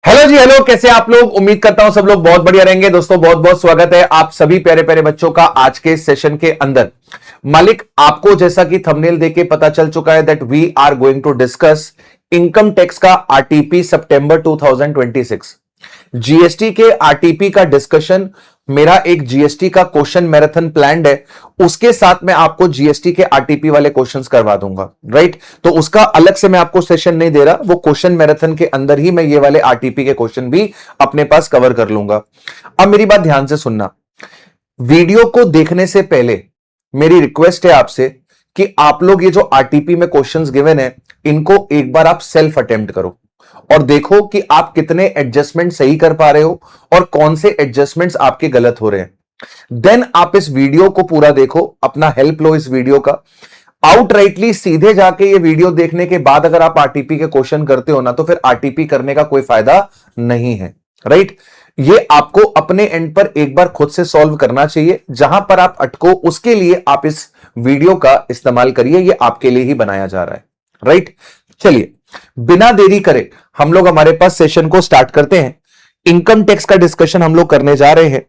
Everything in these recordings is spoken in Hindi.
हेलो जी, हेलो। कैसे आप लोग? उम्मीद करता हूं सब लोग बहुत बढ़िया रहेंगे। दोस्तों बहुत बहुत स्वागत है आप सभी प्यारे प्यारे बच्चों का आज के सेशन के अंदर। मालिक, आपको जैसा कि थंबनेल देके पता चल चुका है that we are going to discuss income tax का आरटीपी सितंबर 2026। जीएसटी के आरटीपी का डिस्कशन मेरा एक जीएसटी का क्वेश्चन मैराथन प्लान्ड है, उसके साथ मैं आपको जीएसटी के आरटीपी वाले क्वेश्चंस करवा दूंगा। राइट, तो उसका अलग से मैं आपको सेशन नहीं दे रहा, वो क्वेश्चन मैराथन के अंदर ही मैं ये वाले आरटीपी के क्वेश्चन भी अपने पास कवर कर लूंगा। अब मेरी बात ध्यान से सुनना, वीडियो को देखने से पहले मेरी रिक्वेस्ट है आपसे कि आप लोग ये जो आरटीपी में क्वेश्चंस गिवन है इनको एक बार आप सेल्फ अटेम्प्ट करो और देखो कि आप कितने एडजस्टमेंट सही कर पा रहे हो और कौन से एडजस्टमेंट्स आपके गलत हो रहे हैं। देन आप इस वीडियो को पूरा देखो, अपना हेल्प लो इस वीडियो का। आउटराइटली सीधे जाके ये वीडियो देखने के बाद अगर आप आरटीपी के क्वेश्चन करते हो ना, तो फिर आरटीपी करने का कोई फायदा नहीं है। राइट, ये आपको अपने एंड पर एक बार खुद से सॉल्व करना चाहिए। जहां पर आप अटको उसके लिए आप इस वीडियो का इस्तेमाल करिए, ये आपके लिए ही बनाया जा रहा है। राइट, चलिए बिना देरी करे हम लोग हमारे पास सेशन को स्टार्ट करते हैं। इनकम टैक्स का डिस्कशन हम लोग करने जा रहे हैं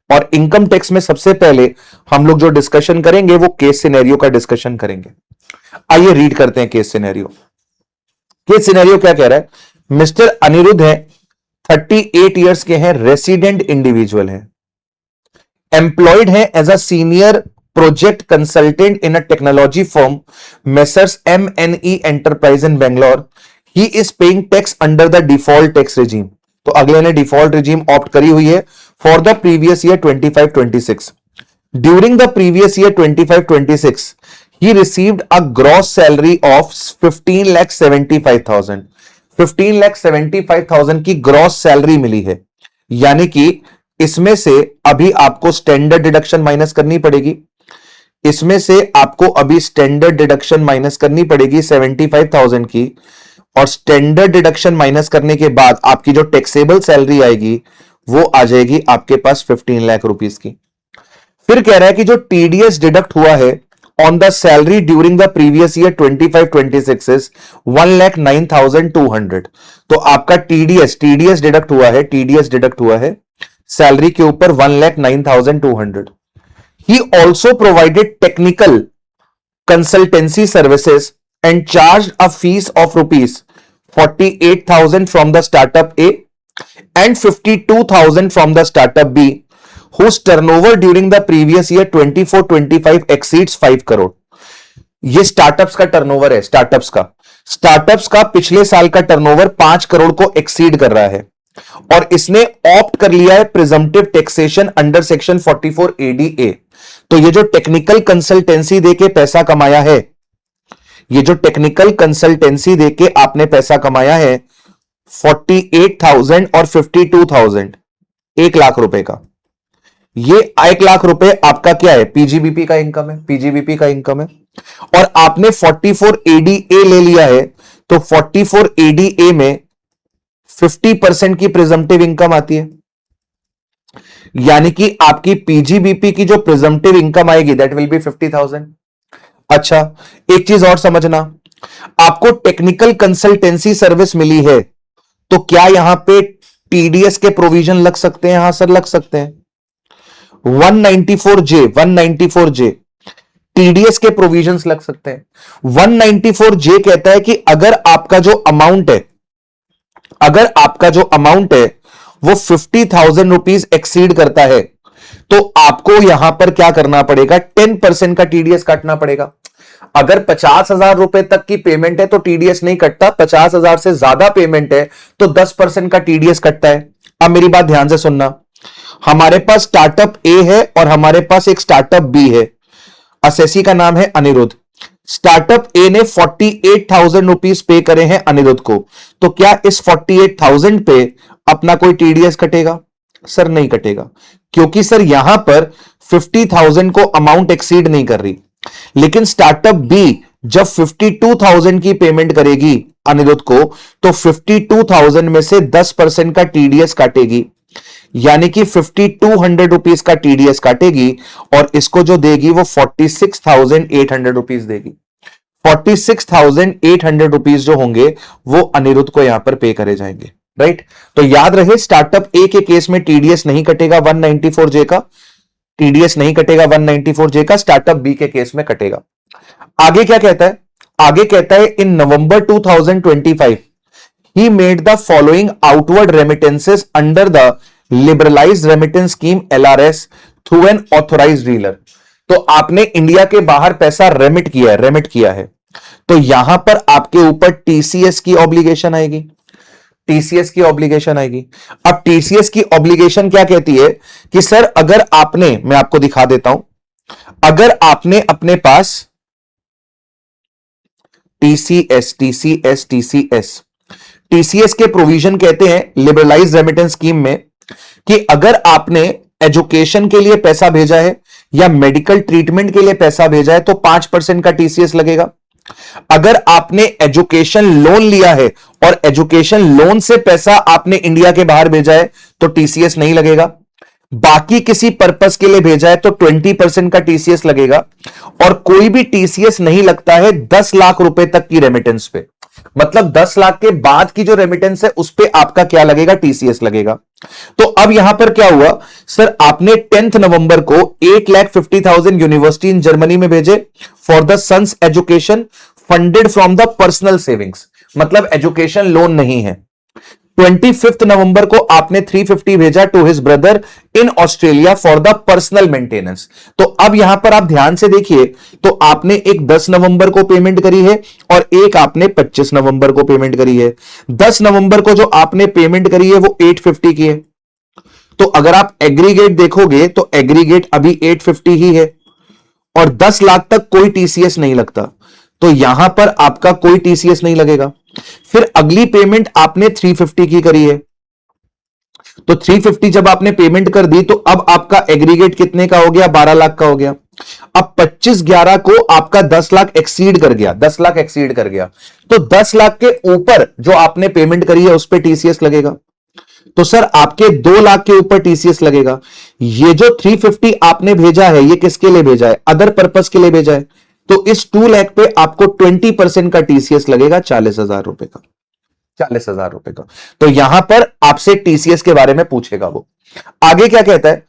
और इनकम टैक्स में सबसे पहले हम लोग जो डिस्कशन करेंगे वो केस सिनेरियो का डिस्कशन करेंगे। आइए रीड करते हैं केस सिनेरियो। केस सिनेरियो क्या कह रहा है? मिस्टर अनिरुद्ध है, 38 इयर्स के हैं, रेसिडेंट इंडिविजुअल है, एम्प्लॉयड है as a senior project consultant in a technology firm messrs MNE enterprise in Bangalore. He is paying tax under the default tax regime. तो अगले ने डिफॉल्ट रिजीम ऑप्ट करी हुई है for the previous year 25-26। During the previous year 25-26 he received a gross salary of 15,75,000। 15,75,000 की ग्रॉस सैलरी मिली है, यानी कि इसमें से अभी आपको स्टैंडर्ड डिडक्शन माइनस करनी पड़ेगी। इसमें से आपको अभी स्टैंडर्ड डिडक्शन माइनस करनी पड़ेगी 75,000 की, और स्टैंडर्ड डिडक्शन माइनस करने के बाद आपकी जो टैक्सेबल सैलरी आएगी वो आ जाएगी आपके पास 15 लाख रुपीस की। फिर कह रहा है कि जो टीडीएस डिडक्ट हुआ है on the salary during the previous year 25-26 is 1,09,200। तो आपका टीडीएस डिडक्ट हुआ है, टीडीएस डिडक्ट हुआ है सैलरी के ऊपर 1,09,200। He also provided technical consultancy services and charged a fees of rupees 48,000 from the startup A and 52,000 from the startup B, whose turnover during the previous year 24-25 exceeds 5 crore। ये स्टार्टअप्स का टर्नओवर है। स्टार्टअप्स का पिछले साल का टर्नओवर 5 करोड़ को एक्सीड कर रहा है और इसने ऑप्ट कर लिया है presumptive taxation under section 44 ADA। तो ये जो टेक्निकल कंसल्टेंसी देके पैसा कमाया है, ये जो टेक्निकल कंसल्टेंसी देके आपने पैसा कमाया है 48,000 और 52,000, 1 लाख रुपए का, ये 1 लाख रुपए आपका क्या है? पीजीबीपी का इनकम है, पीजीबीपी का इनकम है। और आपने 44 ADA ले लिया है, तो 44 ADA में 50% की प्रिजम्पटिव इनकम आती है, यानी कि आपकी पीजीबीपी की जो प्रिजम्पटिव इनकम आएगी दैट विल बी 50,000। अच्छा, एक चीज और समझना, आपको टेक्निकल कंसल्टेंसी सर्विस मिली है तो क्या यहां पे टीडीएस के प्रोविजन लग सकते हैं? हां सर, लग सकते हैं। 194J टीडीएस के प्रोविजंस लग सकते हैं। 194J कहता है कि अगर आपका जो अमाउंट है वो 50,000 रुपीज एक्सीड करता है तो आपको यहां पर क्या करना पड़ेगा? 10% का टीडीएस काटना पड़ेगा। अगर 50,000 रुपए तक की पेमेंट है तो टीडीएस नहीं कटता, 50,000 से ज्यादा पेमेंट है तो 10% का टीडीएस कटता है। अब मेरी बात ध्यान से सुनना, हमारे पास स्टार्टअप ए है और हमारे पास एक स्टार्टअप बी है। असेसी का नाम है अनिरुद्ध। स्टार्टअप ए ने 48,000 रुपीज पे करे हैं अनिरुद्ध को, तो क्या इस 48,000 पे अपना कोई टीडीएस कटेगा? सर नहीं कटेगा, क्योंकि सर यहां पर 50,000 को अमाउंट एक्सीड नहीं कर रही। लेकिन स्टार्टअप बी जब 52,000 की पेमेंट करेगी अनिरुद्ध को, तो 52,000 में से 10% का टीडीएस काटेगी, यानी कि 5,200 रुपीज का टीडीएस काटेगी और इसको जो देगी वो 46,800 रुपीज देगी। 46,800 रुपीज जो होंगे वो अनिरुद्ध को यहां पर पे करे जाएंगे। राइट। तो याद रहे स्टार्टअप ए के केस में टीडीएस नहीं कटेगा 194J का, टीडीएस नहीं कटेगा 194J का, स्टार्टअप बी के केस में कटेगा। आगे क्या कहता है, आगे कहता है इन नवंबर 2025 he made the following outward remittances under the liberalized remittance scheme LRS through an authorized dealer। तो आपने इंडिया के बाहर पैसा रेमिट किया है, रेमिट किया है, तो यहां पर आपके ऊपर टीसीएस की ऑब्लिगेशन आएगी, टीसीएस की ऑब्लिगेशन आएगी। अब टीसीएस की ऑब्लिगेशन क्या कहती है कि सर अगर आपने, मैं आपको दिखा देता हूं, अगर आपने अपने पास टीसीएस टीसीएस टीसीएस टीसीएस के प्रोविजन कहते हैं लिबरलाइज रेमिटेंस स्कीम में कि अगर आपने एजुकेशन के लिए पैसा भेजा है या मेडिकल ट्रीटमेंट के लिए पैसा भेजा है तो 5% का टीसीएस लगेगा। अगर आपने एजुकेशन लोन लिया है और एजुकेशन लोन से पैसा आपने इंडिया के बाहर भेजा है तो टीसीएस नहीं लगेगा। बाकी किसी पर्पस के लिए भेजा है तो 20% का टीसीएस लगेगा। और कोई भी टीसीएस नहीं लगता है 10 लाख रुपए तक की रेमिटेंस पे, मतलब 10 लाख के बाद की जो रेमिटेंस है उस पे आपका क्या लगेगा, टीसीएस लगेगा। तो अब यहां पर क्या हुआ, सर आपने 10 नवंबर को 8,50,000 यूनिवर्सिटी इन जर्मनी में भेजे for the son's education funded from the personal savings, मतलब एजुकेशन लोन नहीं है। 25 नवंबर को आपने 350 भेजा to his brother in Australia for the personal maintenance. तो अब यहां पर आप ध्यान से देखिए, तो आपने एक 10 नवंबर को पेमेंट करी है और एक आपने 25 नवंबर को पेमेंट करी है। 10 नवंबर को जो आपने पेमेंट करी है वो 850 की है। तो अगर आप एग्रीगेट देखोगे तो एग्रीगेट अभी 850 ही है और 10 लाख तक कोई टीसीएस नहीं लगता, तो यहां पर आपका कोई टीसीएस नहीं लगेगा। फिर अगली पेमेंट आपने 350 की करी है, तो 350 जब आपने पेमेंट कर दी तो अब आपका एग्रीगेट कितने का हो गया, 12 लाख का हो गया। अब 25/11 को आपका 10 लाख एक्सीड कर गया, 10 लाख एक्सीड कर गया, तो 10 लाख के ऊपर जो आपने पेमेंट करी है उस पर टीसीएस लगेगा। तो सर आपके 2 लाख के ऊपर टीसीएस लगेगा। ये जो 350 आपने भेजा है ये किसके लिए भेजा है, अदर पर्पस के लिए भेजा है, तो इस 2 लाख पे आपको 20% का टीसीएस लगेगा, 40,000 रुपए का, 40,000 रुपए का। तो यहां पर आपसे टीसीएस के बारे में पूछेगा वो। आगे क्या कहता है,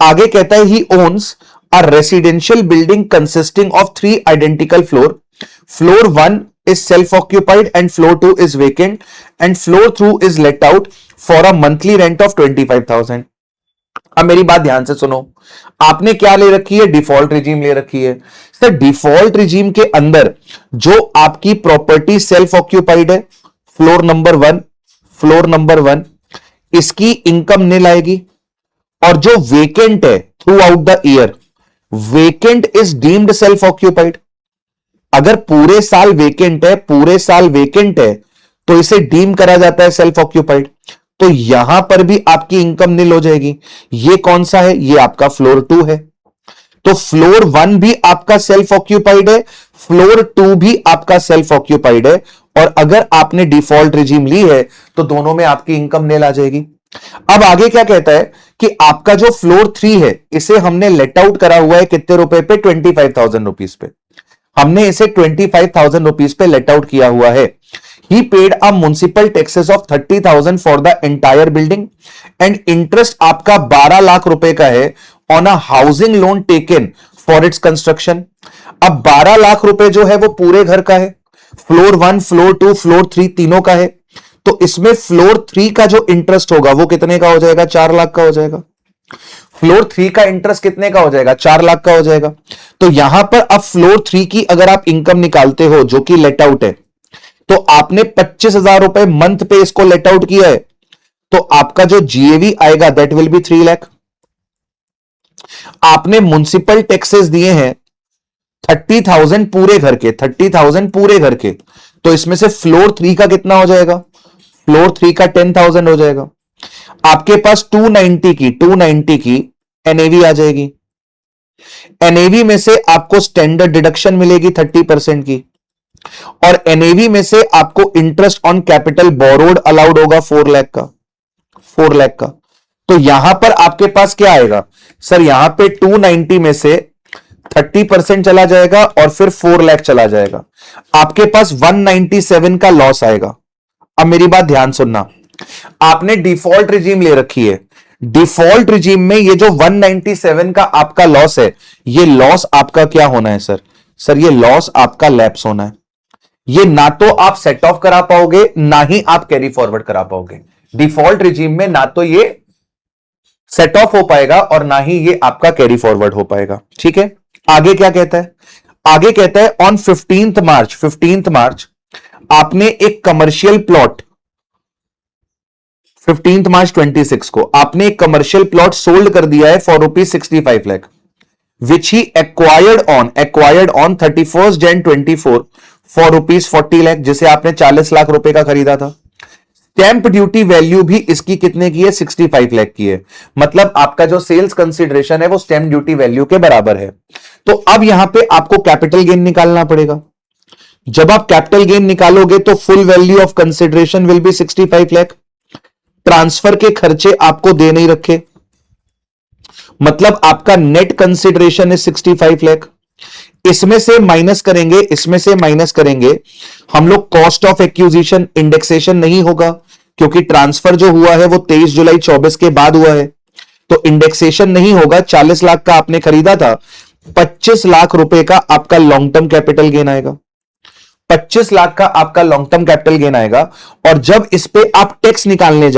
आगे कहता है he owns a residential building consisting of 3 identical floor, floor 1 is self-occupied and floor 2 is vacant and floor 2 is let out for a monthly rent of 25,000। अब मेरी बात ध्यान से सुनो, आपने क्या ले रखी है, डिफॉल्ट रिजीम ले रखी है। सर डिफॉल्ट रिजीम के अंदर जो आपकी प्रॉपर्टी सेल्फ ऑक्यूपाइड है, फ्लोर नंबर 1, फ्लोर नंबर 1, इसकी इनकम नहीं लाएगी। और जो वेकेंट है through out the year, vacant is deemed self occupied. अगर पूरे साल वेकेंट है, पूरे साल वेकेंट है तो इसे डीम करा जाता है सेल्फ ऑक्यूपाइड। तो यहां पर भी आपकी इनकम नील हो जाएगी। ये कौन सा है, ये आपका फ्लोर 2 है। तो फ्लोर 1 भी आपका सेल्फ ऑक्यूपाइड है, फ्लोर 2 भी आपका सेल्फ ऑक्यूपाइड है। और अगर आपने डिफॉल्ट रिजीम ली है तो दोनों में आपकी इनकम नील आ जाएगी। अब आगे क्या कहता है कि आपका जो फ्लोर 3 है इसे हमने लेट आउट करा हुआ है कितने रुपए पे, 25,000 रुपीज पे। हमने इसे 25,000 रुपीज पे लेट आउट किया हुआ है। He paid a municipal taxes of 30,000 for the entire building and interest आपका 12 लाख रुपए का है on a housing loan taken for its construction। अब 12 लाख रुपए जो है वो पूरे घर का है, फ्लोर 1, फ्लोर 2, फ्लोर 3 तीनों का है। तो इसमें फ्लोर 3 का जो इंटरेस्ट होगा वो कितने का हो जाएगा, 4 लाख का हो जाएगा। फ्लोर 3 का इंटरेस्ट कितने का हो जाएगा, 4 लाख का हो जाएगा। तो यहां पर अब फ्लोर 3 की अगर आप इनकम निकालते हो जो कि लेट आउट है, तो आपने 25,000 रुपए मंथ पे इसको लेट आउट किया है, तो आपका जो जीएवी आएगा दैट विल बी 3 लाख। आपने म्युनिसिपल टैक्सेस दिए हैं 30,000 पूरे घर के, 30,000 पूरे घर के, तो इसमें से फ्लोर 3 का कितना हो जाएगा, फ्लोर 3 का 10,000 हो जाएगा। आपके पास 290 की एनएवी आ जाएगी। एनएवी में से आपको स्टैंडर्ड डिडक्शन मिलेगी 30% की, और एनएवी में से आपको interest on capital borrowed allowed होगा 4 लाख का, 4 लाख का। तो यहां पर आपके पास क्या आएगा सर, यहां पे 290 में से 30% चला जाएगा और फिर 4 लाख चला जाएगा। आपके पास 197 का लॉस आएगा। अब मेरी बात ध्यान सुनना, आपने डिफॉल्ट रिजीम ले रखी है। डिफॉल्ट रिजीम में ये जो 197 का आपका लॉस है, ये लॉस आपका क्या होना है सर? सर ये लॉस आपका लैप्स होना है। ये ना तो आप सेट ऑफ करा पाओगे, ना ही आप कैरी फॉरवर्ड करा पाओगे। डिफॉल्ट रिजीम में ना तो ये सेट ऑफ हो पाएगा और ना ही ये आपका कैरी फॉरवर्ड हो पाएगा। ठीक है, आगे क्या कहता है? आगे कहता है ऑन 15th मार्च आपने एक कमर्शियल प्लॉट, 15th मार्च 26 को आपने एक कमर्शियल प्लॉट सोल्ड कर दिया है for ₹65 lakh, which he acquired on 31st Jan 24 for ₹40 lakh, जिसे आपने 40 लाख रुपए का खरीदा था। स्टैंप ड्यूटी वैल्यू भी इसकी कितने की है? 65 लाख की है। मतलब आपका जो सेल्स कंसिडरेशन है वो स्टैंप ड्यूटी वैल्यू के बराबर है। तो अब यहां पे आपको कैपिटल गेन निकालना पड़ेगा। जब आप कैपिटल गेन निकालोगे तो full value of consideration will be 65 lakh. Transfer के खर्चे आपको दे नहीं रखे, मतलब आपका नेट कंसिडरेशन है 65 लाख। इसमें से माइनस करेंगे हम लोग कॉस्ट ऑफ एक्विजिशन। इंडेक्सेशन नहीं होगा क्योंकि ट्रांसफर जो हुआ है वो 23 जुलाई 24 के बाद हुआ है, तो इंडेक्सेशन नहीं होगा। 40 लाख का आपने खरीदा था, 25 लाख रुपए का आपका लॉन्ग टर्म कैपिटल गेन आएगा। 25 लाख का आपका लॉन्ग टर्म कैपिटल गेन आएगा। और जब इस पे आप टैक्स निकालने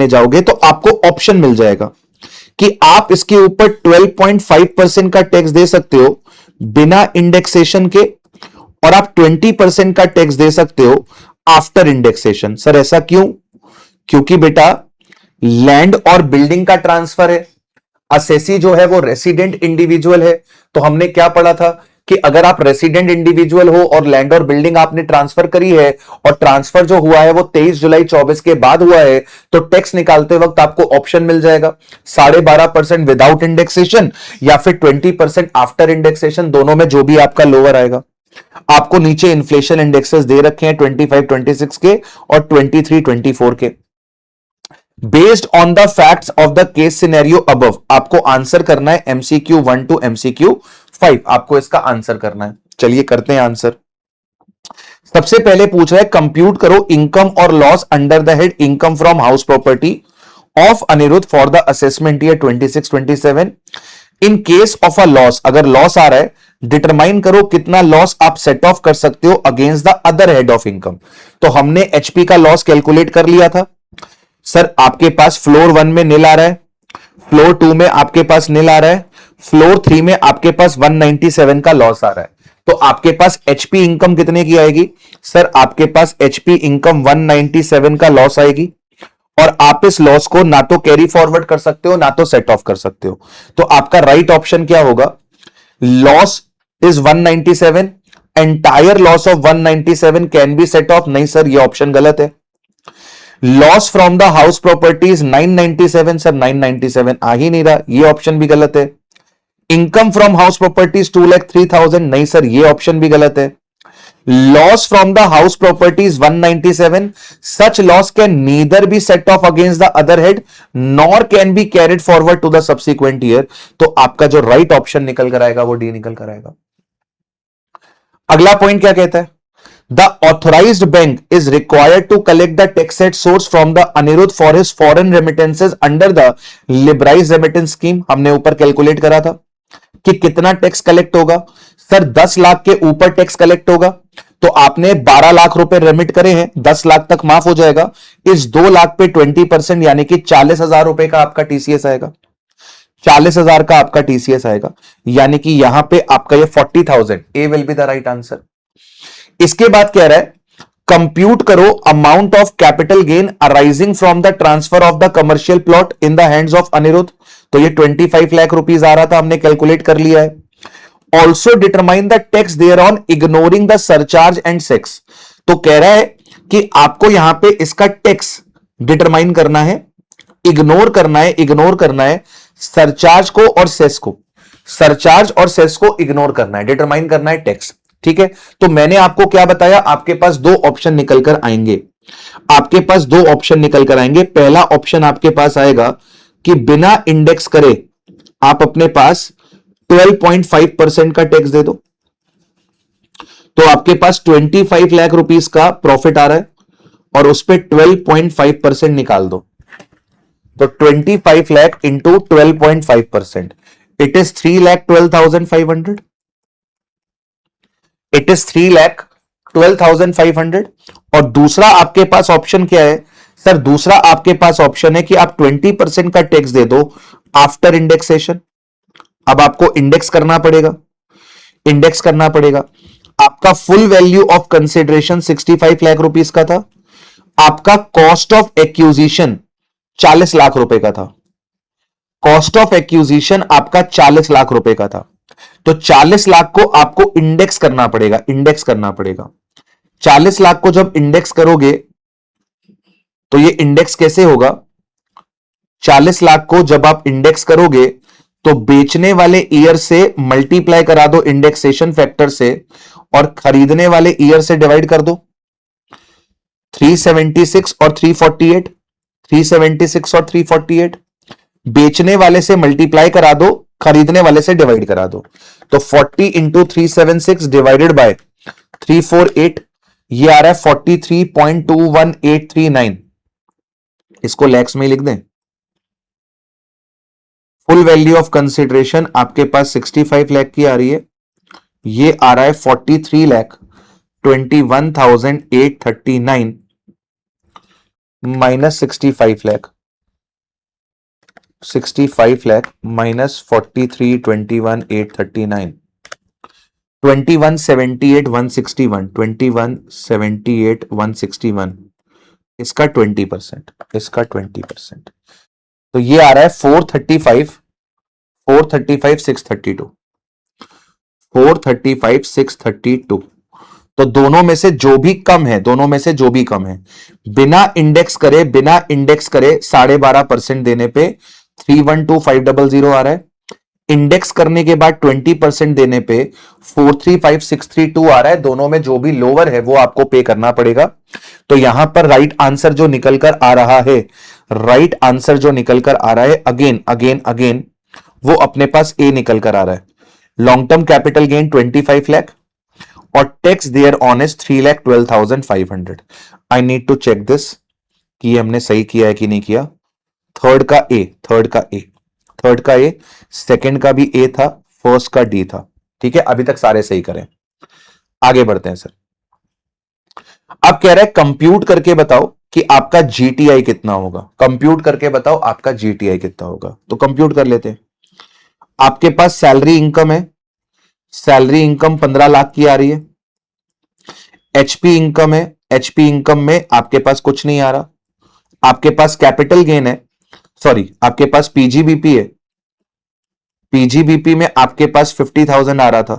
जाओगे तो आपको ऑप्शन मिल जाएगा कि आप इसके ऊपर 12.5% का टैक्स दे सकते हो बिना इंडेक्सेशन के, और आप 20% का टैक्स दे सकते हो आफ्टर इंडेक्सेशन। सर ऐसा क्यों? क्योंकि बेटा लैंड और बिल्डिंग का ट्रांसफर है, असेसी जो है वो रेसिडेंट इंडिविजुअल है। तो हमने क्या पढ़ा था कि अगर आप रेसिडेंट इंडिविजुअल हो और लैंड और बिल्डिंग आपने ट्रांसफर करी है और ट्रांसफर जो हुआ है वो 23 जुलाई 24 के बाद हुआ है, तो टैक्स निकालते वक्त आपको ऑप्शन मिल जाएगा 12.5% विदाउट इंडेक्सेशन या फिर 20% आफ्टर इंडेक्सेशन, दोनों में जो भी आपका लोअर आएगा। आपको नीचे इन्फ्लेशन इंडेक्सेस दे रखे हैं 25-26 के और 23-24 के। Based on the facts of the case scenario above आपको आंसर करना है MCQ 1 to MCQ 5, आपको इसका आंसर करना है। चलिए करते हैं आंसर। सबसे पहले पूछ रहा है कंप्यूट करो इनकम और loss under the head income from house property of Anirudh for the assessment year 26-27। In case of a loss, अगर लॉस आ रहा है डिटरमाइन करो कितना लॉस आप सेट ऑफ कर सकते हो against the other head of income. तो हमने HP का लॉस कैलकुलेट कर लिया था। सर आपके पास फ्लोर 1 में नील आ रहा है, फ्लोर 2 में आपके पास नील आ रहा है, फ्लोर 3 में आपके पास 197 का लॉस आ रहा है। तो आपके पास HP इनकम कितने की आएगी? सर आपके पास HP इनकम 197 का लॉस आएगी, और आप इस लॉस को ना तो कैरी फॉरवर्ड कर सकते हो ना तो सेट ऑफ कर सकते हो। तो आपका राइट ऑप्शन क्या होगा? Loss is 197, entire loss of 197 can be set of. नहीं सर ये ऑप्शन गलत है। Loss from the house properties 997, sir 997 आ ही नहीं रहा, ये ऑप्शन भी गलत है। इनकम फ्रॉम हाउस प्रॉपर्टीज 2,03,000, नहीं सर ये ऑप्शन भी गलत है। Loss from the house properties 197, such loss can neither be set off against the other head nor can be carried forward to the subsequent year. तो आपका जो राइट ऑप्शन निकल कर आएगा वो डी निकल कर आएगा। अगला पॉइंट क्या कहता है? The authorized bank is required to collect the tax at source from the Anirudh for his foreign remittances under the liberalized remittance scheme। हमने ऊपर कैलकुलेट करा था कि कितना टैक्स कलेक्ट होगा। सर 10 लाख के ऊपर टैक्स कलेक्ट होगा, तो आपने 12 लाख रुपए रेमिट करे हैं, 10 लाख तक माफ हो जाएगा। इस 2 लाख पे 20% यानी कि 40,000 रुपए का आपका TCS आएगा, 40,000 का आपका TCS आएगा, यानी कि यहां पे आपका ये 40,000 A will be the right answer. इसके बाद कह रहा है कंप्यूट करो amount of capital gain arising from the transfer of the commercial plot in the hands of Aniruddh. तो ये 25 लाख रुपीस आ रहा था, हमने कैलकुलेट कर लिया है। Also determine the tax there on ignoring the surcharge and cess. तो कह रहा है कि आपको यहां पे इसका टैक्स डिटरमाइन करना है, इग्नोर करना है सरचार्ज को और सेस को, सरचार्ज और सेस को इग्नोर करना है, डिटरमाइन करना है टैक्स। ठीक है, तो मैंने आपको क्या बताया, आपके पास दो ऑप्शन निकल कर आएंगे, आपके पास दो ऑप्शन निकल कर आएंगे। पहला ऑप्शन आपके पास आएगा कि बिना इंडेक्स करे आप अपने पास 12.5% का टैक्स दे दो, तो आपके पास 25 लाख रुपीस का प्रॉफिट आ रहा है और उस पर 12.5% निकाल दो, तो 25 lakh into 12.5%, it is 3,12,500, it is 3,12,500। और दूसरा आपके पास ऑप्शन क्या है सर? दूसरा आपके पास ऑप्शन है कि आप 20% का टैक्स दे दो आफ्टर इंडेक्सेशन। अब आपको इंडेक्स करना पड़ेगा, इंडेक्स करना पड़ेगा। आपका full value of consideration 65 lakh rupees का था, आपका कॉस्ट ऑफ एक्यूजिशन 40 लाख रुपए का था, कॉस्ट ऑफ एक्यूजिशन आपका 40 लाख रुपए का था। तो 40 लाख को आपको इंडेक्स करना पड़ेगा, इंडेक्स करना पड़ेगा। 40 लाख को जब इंडेक्स करोगे तो ये इंडेक्स कैसे होगा? 40 लाख को जब आप इंडेक्स करोगे तो बेचने वाले ईयर से मल्टीप्लाई करा दो इंडेक्सेशन फैक्टर से, और खरीदने वाले ईयर से डिवाइड कर दो। 376 और 348, 376 और 348, बेचने वाले से मल्टीप्लाई करा दो, खरीदने वाले से डिवाइड करा दो। तो 40 इंटू 376 डिवाइडेड बाय 348, ये आ रहा है 43.21839। इसको लैक्स में लिख दें। फुल वैल्यू ऑफ कंसिडरेशन आपके पास 65 लाख की आ रही है, ये आ रहा है 43,21,839 माइनस 65 लाख, 65 लाख माइनस 43,21,839, 2178,161, 2178,161, इसका 20%, इसका 20%। तो ये आ रहा है 435,632, 435,632। तो दोनों में से जो भी कम है, दोनों में से जो भी कम है, बिना इंडेक्स करे, बिना इंडेक्स करे 12.5% देने पे 312,500 आ रहा है। इंडेक्स करने के बाद 20% देने पे 435,632 आ रहा है। दोनों में जो भी लोअर है वो आपको पे करना पड़ेगा। तो यहां पर राइट आंसर जो निकल कर आ रहा है, राइट आंसर जो निकल कर आ रहा है, अगेन अगेन अगेन वो अपने पास ए निकल कर आ रहा है। Long term capital gain 25 lakh और tax there on is 3,12,500। I need to check this कि हमने सही किया है कि नहीं किया। थर्ड का ए, थर्ड का ए, थर्ड का ए, सेकंड का भी ए था, फर्स्ट का डी था। ठीक है, अभी तक सारे सही करें। आगे बढ़ते हैं सर। अब कह रहा है कंप्यूट करके बताओ कि आपका जीटीआई कितना होगा। कंप्यूट करके बताओ आपका जीटीआई कितना होगा। तो कंप्यूट कर लेते हैं। आपके पास सैलरी इनकम है, सैलरी इनकम 15 लाख की आ रही है। एचपी इनकम है, एचपी इनकम में आपके पास कुछ नहीं आ रहा। आपके पास कैपिटल गेन है, सॉरी आपके पास पीजीबीपी है, पीजीबीपी में आपके पास 50,000 आ रहा था,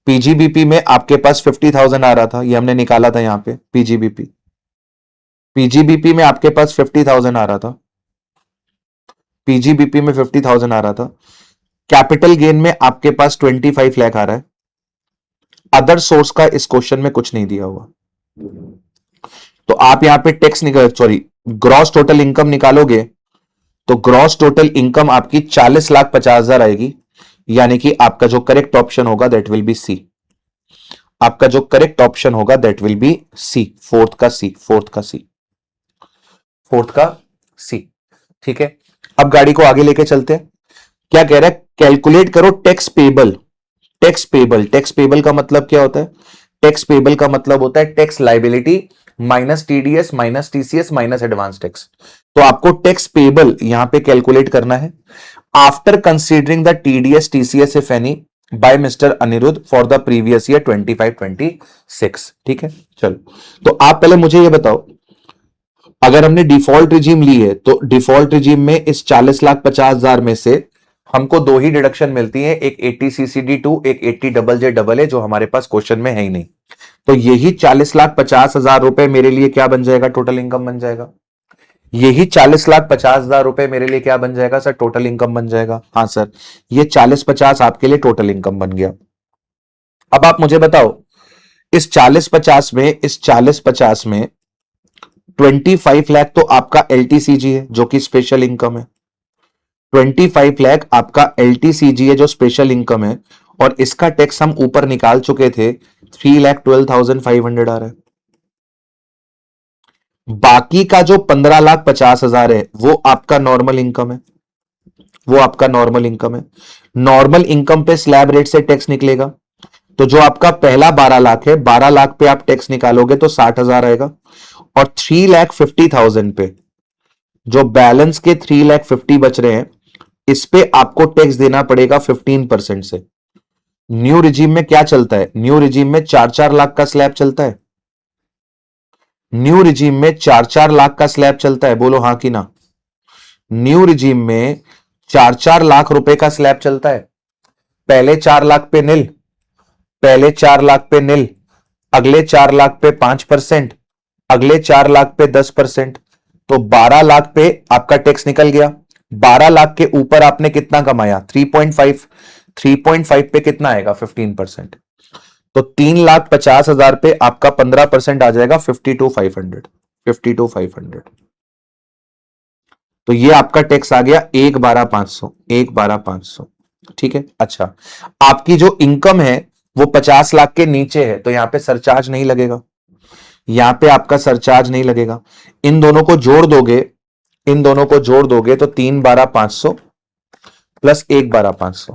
पीजीबीपी में आपके पास 50,000 आ रहा था, ये हमने निकाला था यहां पे। पीजीबीपी, पीजीबीपी में आपके पास 50,000 आ रहा था, पीजीबीपी में 50,000 आ रहा था। कैपिटल गेन में आपके पास 25 लाख आ रहा है। अदर सोर्स का इस क्वेश्चन में कुछ नहीं दिया हुआ, तो आप यहां पे टैक्स निकाल, सॉरी ग्रॉस टोटल इनकम निकालोगे तो ग्रॉस टोटल इनकम आपकी 40,50,000 आएगी। यानी कि आपका जो करेक्ट ऑप्शन होगा दैट विल बी सी। आपका जो करेक्ट ऑप्शन होगा that will be C, fourth का सी, फोर्थ का सी, फोर्थ का सी। ठीक है, अब गाड़ी को आगे लेके चलते हैं। क्या कह रहा है? कैलकुलेट करो tax payable. Tax payable, tax payable का मतलब क्या होता है? टैक्स पेबल का मतलब होता है tax liability minus TDS minus TCS minus advance tax. तो आपको टैक्स पेबल यहां पे कैलकुलेट करना है after considering the TDS TCS if any by mister Anirudh for the previous year 25-26। ठीक है, चलो तो आप पहले मुझे ये बताओ, अगर हमने डिफॉल्ट रिजीम ली है तो डिफॉल्ट रिजीम में इस 40,50,000 में से हमको दो ही डिडक्शन मिलती है, एक 80CCD2, एक 80JJAA, जो हमारे पास क्वेश्चन में है ही नहीं। तो यही 40,50,000 रुपए मेरे लिए क्या बन जाएगा? टोटल इनकम बन जाएगा। यही 40,50,000 रुपए मेरे लिए क्या बन जाएगा सर? टोटल इनकम बन जाएगा। हाँ सर, ये 40-50 आपके लिए टोटल इनकम बन गया। अब आप मुझे बताओ, इस 40-50 में, इस 40-50 में 25 लाख तो आपका एलटीसीजी है जो कि स्पेशल इनकम है। 25 लाख आपका एलटीसीजी है जो स्पेशल इनकम है, और इसका टैक्स हम ऊपर निकाल चुके थे, 3,12,500 आ रहा है। बाकी का जो 15,50,000 है वो आपका नॉर्मल इनकम है, वो आपका नॉर्मल इनकम है। नॉर्मल इनकम पे स्लैब रेट से टैक्स निकलेगा। तो जो आपका पहला 12 लाख है, 12 लाख पे आप टैक्स निकालोगे तो 60,000 आएगा। और 3,50,000 पे जो बैलेंस के 3,50,000 बच रहे हैं, इस पे आपको टैक्स देना पड़ेगा 15% से। न्यू रिजीम में क्या चलता है? न्यू रिजीम में 4-4 लाख का स्लैब चलता है। न्यू रिजीम में 4-4 लाख का स्लैब चलता है, बोलो हाँ कि ना। न्यू रिजीम में 4-4 लाख रुपए का स्लैब चलता है। पहले 4 लाख पे नील, पहले 4 लाख पे नील, अगले 4 लाख पे 5%, अगले 4 लाख पे 10%। तो 12 लाख पे आपका टैक्स निकल गया। 12 लाख के ऊपर आपने कितना कमाया? 3.5। 3.5 पे कितना आएगा? 15%। तो 3,50,000 पे आपका 15% आ जाएगा 52,500। 52,500। तो ये आपका टैक्स आ गया 1,12,500। 1,12,500। ठीक है। अच्छा, आपकी जो इनकम है वो 50 लाख के नीचे है, तो यहां पे सरचार्ज नहीं लगेगा। यहां पे आपका सरचार्ज नहीं लगेगा। इन दोनों को जोड़ दोगे, इन दोनों को जोड़ दोगे तो 3,12,500 प्लस 1,12,500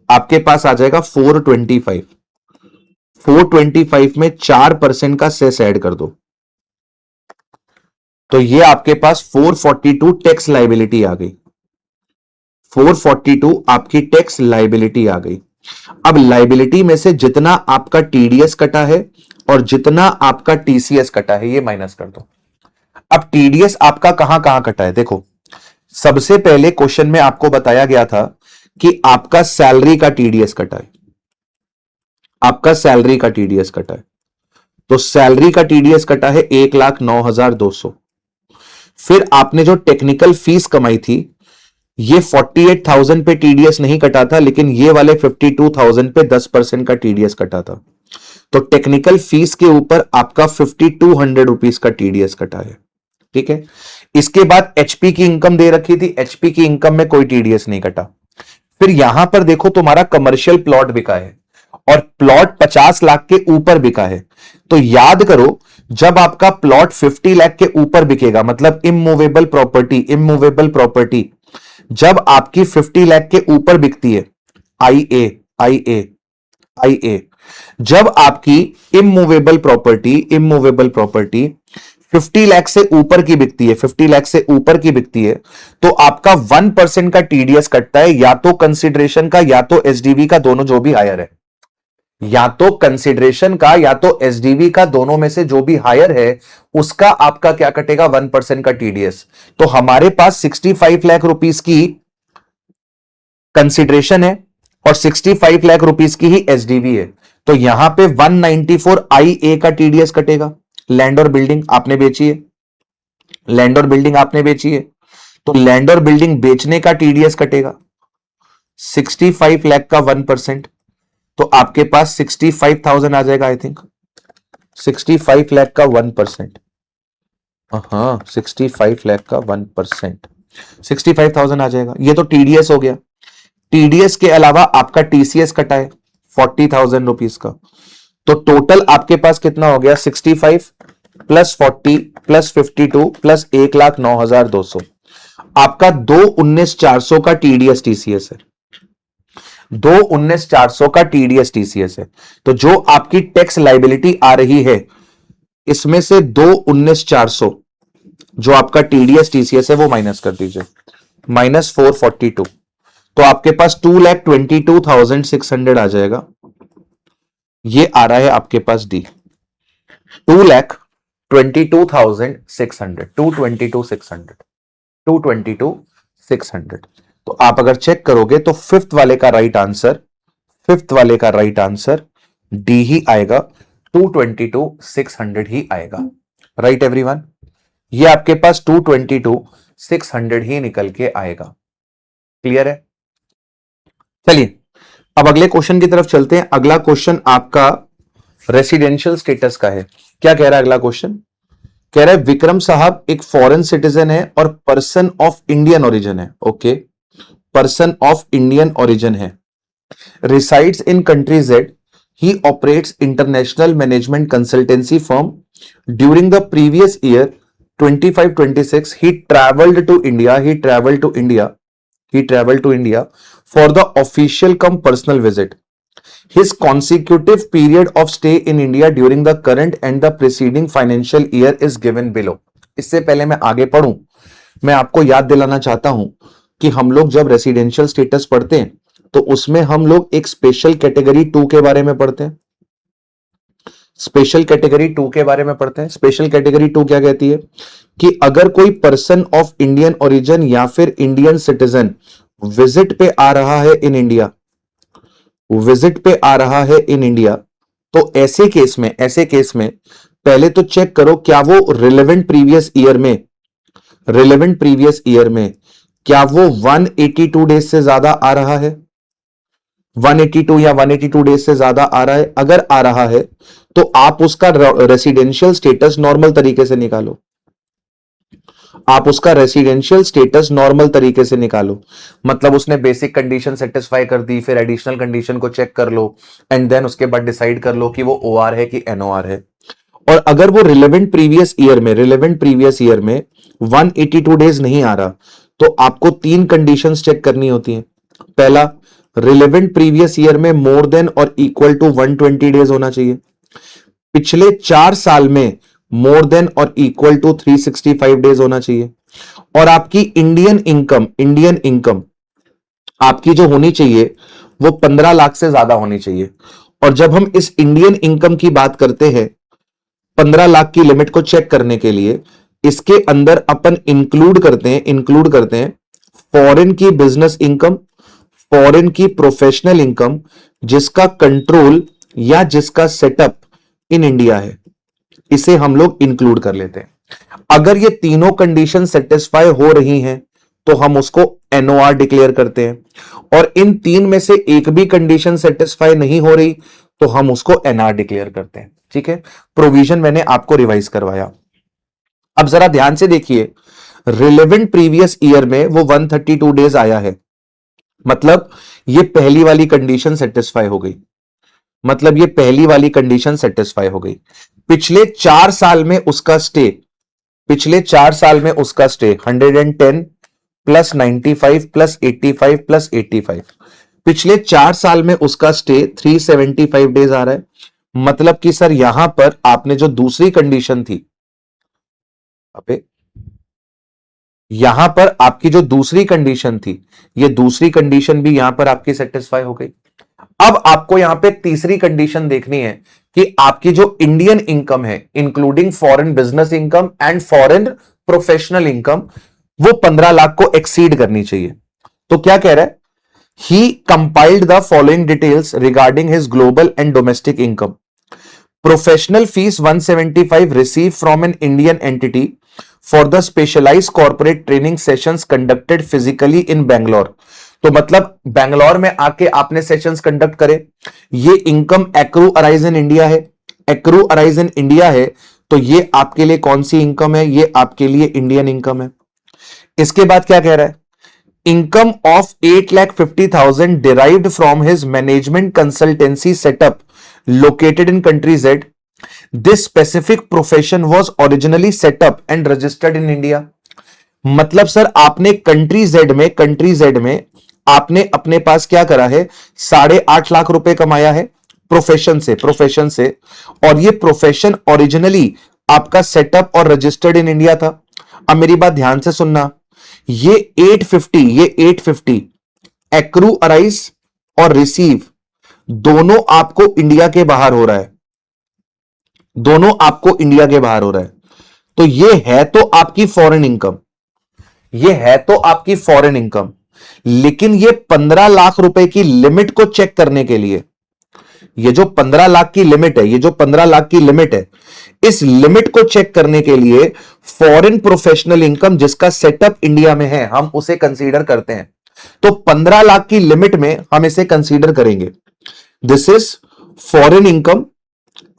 आपके पास आ जाएगा 425। 425 में 4% का सेस ऐड कर दो, तो ये आपके पास 442 टैक्स लाइबिलिटी आ गई। 442 आपकी टैक्स लाइबिलिटी आ गई। अब लाइबिलिटी में से जितना आपका टीडीएस कटा है और जितना आपका टीसीएस कटा है, ये माइनस कर दो। अब टीडीएस आपका कहां कहां कटा है? देखो, सबसे पहले क्वेश्चन में आपको बताया गया था कि आपका सैलरी का टीडीएस कटा है। आपका सैलरी का टीडीएस कटा है, तो सैलरी का टीडीएस कटा है 1,09,200। फिर आपने जो टेक्निकल फीस कमाई थी, ये 48,000 पे टीडीएस नहीं कटा था, लेकिन ये वाले 52,000 पे 10% का टीडीएस कटा था। तो टेक्निकल फीस के ऊपर आपका 5,200 रुपीज का टीडीएस कटा है। ठीक है। इसके बाद एचपी की इनकम दे रखी थी, एचपी की इनकम में कोई टीडीएस नहीं कटा। फिर यहां पर देखो, तुम्हारा कमर्शियल प्लॉट बिका है और प्लॉट 50 लाख के ऊपर बिका है। तो याद करो, जब आपका प्लॉट 50 लाख के ऊपर बिकेगा, मतलब इमूवेबल प्रॉपर्टी, इमूवेबल प्रॉपर्टी जब आपकी 50 लाख के ऊपर बिकती है, आई ए आई ए आई ए, जब आपकी immovable property, immovable property 50 lakh से ऊपर की बिकती है, 50 लाख से ऊपर की बिकती है, तो आपका 1% का टीडीएस कटता है, या तो कंसिडरेशन का या तो एसडीवी का, दोनों जो भी हायर है। या तो कंसिडरेशन का या तो एसडीवी का, दोनों में से जो भी हायर है उसका आपका क्या कटेगा? 1% का टीडीएस। तो हमारे पास 65 लाख रुपीस की कंसिडरेशन है और 65 लाख रुपीस की ही एसडीवी है। तो यहां पे 194 आई ए का टीडीएस कटेगा। लैंड और बिल्डिंग आपने बेची है, लैंड और बिल्डिंग आपने बेची है, तो लैंड और बिल्डिंग बेचने का टीडीएस कटेगा 65 लाख का 1%। तो आपके पास 65,000 आ जाएगा, आई थिंक 65 लाख का 1%। हाँ, 65 लाख का 1%, 65,000 आ जाएगा। ये तो टीडीएस हो गया। टीडीएस के अलावा आपका टीसीएस कटा है 40,000 रुपीज का। तो टोटल आपके पास कितना हो गया? 65 प्लस 40 प्लस 52 प्लस 1,09,200। आपका 2,19,400 का टीडीएस टीसीएस है। 2,19,400 का टीडीएस टीसीएस है। तो जो आपकी टैक्स लाइबिलिटी आ रही है, इसमें से 2,19,400 जो आपका टीडीएस टीसीएस है वो माइनस कर दीजिए, -442। तो आपके पास 2,22,600 आ जाएगा। ये आ रहा है आपके पास डी, 2,22,600, 222,600, 222,600। तो आप अगर चेक करोगे तो फिफ्थ वाले का राइट आंसर, फिफ्थ वाले का राइट आंसर डी ही आएगा, 222,600 ही आएगा। राइट एवरीवन, ये आपके पास 222,600 ही निकल के आएगा। क्लियर है? चलिए अब अगले क्वेश्चन की तरफ चलते हैं। अगला क्वेश्चन आपका रेसिडेंशियल स्टेटस का है। क्या कह रहा है अगला क्वेश्चन? कह रहा है विक्रम साहब एक फॉरेन सिटीजन है और पर्सन ऑफ इंडियन ओरिजिन है। Okay, person of Indian origin है, resides in country Z. He operates international management consultancy firm. During the previous year, 25-26 he traveled to India, for the official cum personal visit. His consecutive period of stay in India during the current and the preceding financial year is given below. इससे पहले मैं आगे पढ़ूं, मैं आपको याद दिलाना चाहता हूं कि हम लोग जब रेसिडेंशियल स्टेटस पढ़ते हैं तो उसमें हम लोग एक स्पेशल कैटेगरी 2 के बारे में पढ़ते हैं। स्पेशल कैटेगरी 2 के बारे में पढ़ते हैं। स्पेशल कैटेगरी 2 क्या कहती है कि अगर कोई पर्सन ऑफ इंडियन ओरिजिन या फिर इंडियन सिटीजन विजिट पे आ रहा है इन इंडिया, तो ऐसे केस में पहले तो चेक करो क्या वो रिलेवेंट प्रीवियस ईयर में क्या वो 182 डेज से ज्यादा आ रहा है, 182 या 182 डेज से ज्यादा आ रहा है। अगर आ रहा है तो आप उसका रेसिडेंशियल स्टेटस नॉर्मल तरीके से निकालो, मतलब उसने बेसिक कंडीशन सेटिस्फाई कर दी, फिर एडिशनल कंडीशन को चेक कर लो एंड देन उसके बाद डिसाइड कर लो कि वो ओआर है कि एनओआर है। और अगर वो रिलेवेंट प्रीवियस ईयर में 182 डेज नहीं आ रहा तो आपको 3 कंडीशंस चेक करनी होती हैं। पहला, रिलेवेंट प्रीवियस ईयर में मोर देन और इक्वल टू 120 डेज होना चाहिए। पिछले 4 साल में मोर देन और इक्वल टू 365 डेज होना चाहिए। और आपकी इंडियन इनकम आपकी जो होनी चाहिए वो 15 लाख से ज्यादा होनी चाहिए। और जब हम इस इंडियन इनकम की बात करते हैं 15 लाख की लिमिट को चेक करने के लिए, इसके अंदर अपन इंक्लूड करते हैं फॉरेन की बिजनेस इनकम, फॉरेन की प्रोफेशनल इनकम जिसका कंट्रोल या जिसका सेटअप इन इंडिया है, इसे हम लोग इंक्लूड कर लेते हैं। अगर ये तीनों कंडीशन सेटिस्फाई हो रही हैं तो हम उसको एनओआर डिक्लेयर करते हैं, और इन 3 में से एक भी कंडीशन सेटिस्फाई नहीं हो रही तो हम उसको एनआर डिक्लेयर करते हैं। ठीक है, प्रोविजन मैंने आपको रिवाइज करवाया। अब जरा ध्यान से देखिए, रिलेवेंट प्रीवियस ईयर में वो 132 डेज आया है, मतलब ये पहली वाली कंडीशन सेटिस्फाई हो गई, पिछले 4 साल में उसका स्टे 110 प्लस 95 प्लस 85 प्लस 85, पिछले 4 साल में उसका स्टे 375 डेज आ रहा है। मतलब कि सर यहां पर आपने जो दूसरी कंडीशन थी, यहां पर आपकी जो दूसरी कंडीशन थी, ये दूसरी कंडीशन भी यहां पर आपकी सेटिस्फाई हो गई। अब आपको यहां पे तीसरी कंडीशन देखनी है कि आपकी जो इंडियन इनकम है including foreign business income and foreign professional income, वो 15 लाख को एक्सीड करनी चाहिए। तो क्या कह रहा है, he compiled the following details regarding his global and domestic income. Professional fees 175 receive from an Indian entity for the specialised corporate training sessions conducted physically in Bangalore. तो मतलब बैंगलोर में आके आपने सेशंस कंडक्ट करे, ये income accrue arise in India है, तो ये आपके लिए कौन सी इनकम है, ये आपके लिए इंडियन इनकम है। इसके बाद क्या कह रहा है, income of 8,50,000 derived from his management consultancy setup located in country Z. This specific profession was originally setup and registered in India. मतलब सर आपने कंट्री जेड में आपने अपने पास क्या करा है, 8.5 लाख रुपए कमाया है प्रोफेशन से, और ये प्रोफेशन ओरिजिनली आपका सेटअप और रजिस्टर्ड इन इंडिया था। अब मेरी बात ध्यान से सुनना, ये 850 एक्रू अराइज और रिसीव दोनों आपको इंडिया के बाहर हो रहा है, तो ये है तो आपकी फॉरेन इनकम, लेकिन ये 15 लाख रुपए की लिमिट को चेक करने के लिए, ये जो 15 लाख की लिमिट है, इस लिमिट को चेक करने के लिए फॉरेन प्रोफेशनल इनकम जिसका सेटअप इंडिया में है हम उसे कंसीडर करते हैं। तो 15 लाख की लिमिट में हम इसे कंसीडर करेंगे। This is foreign income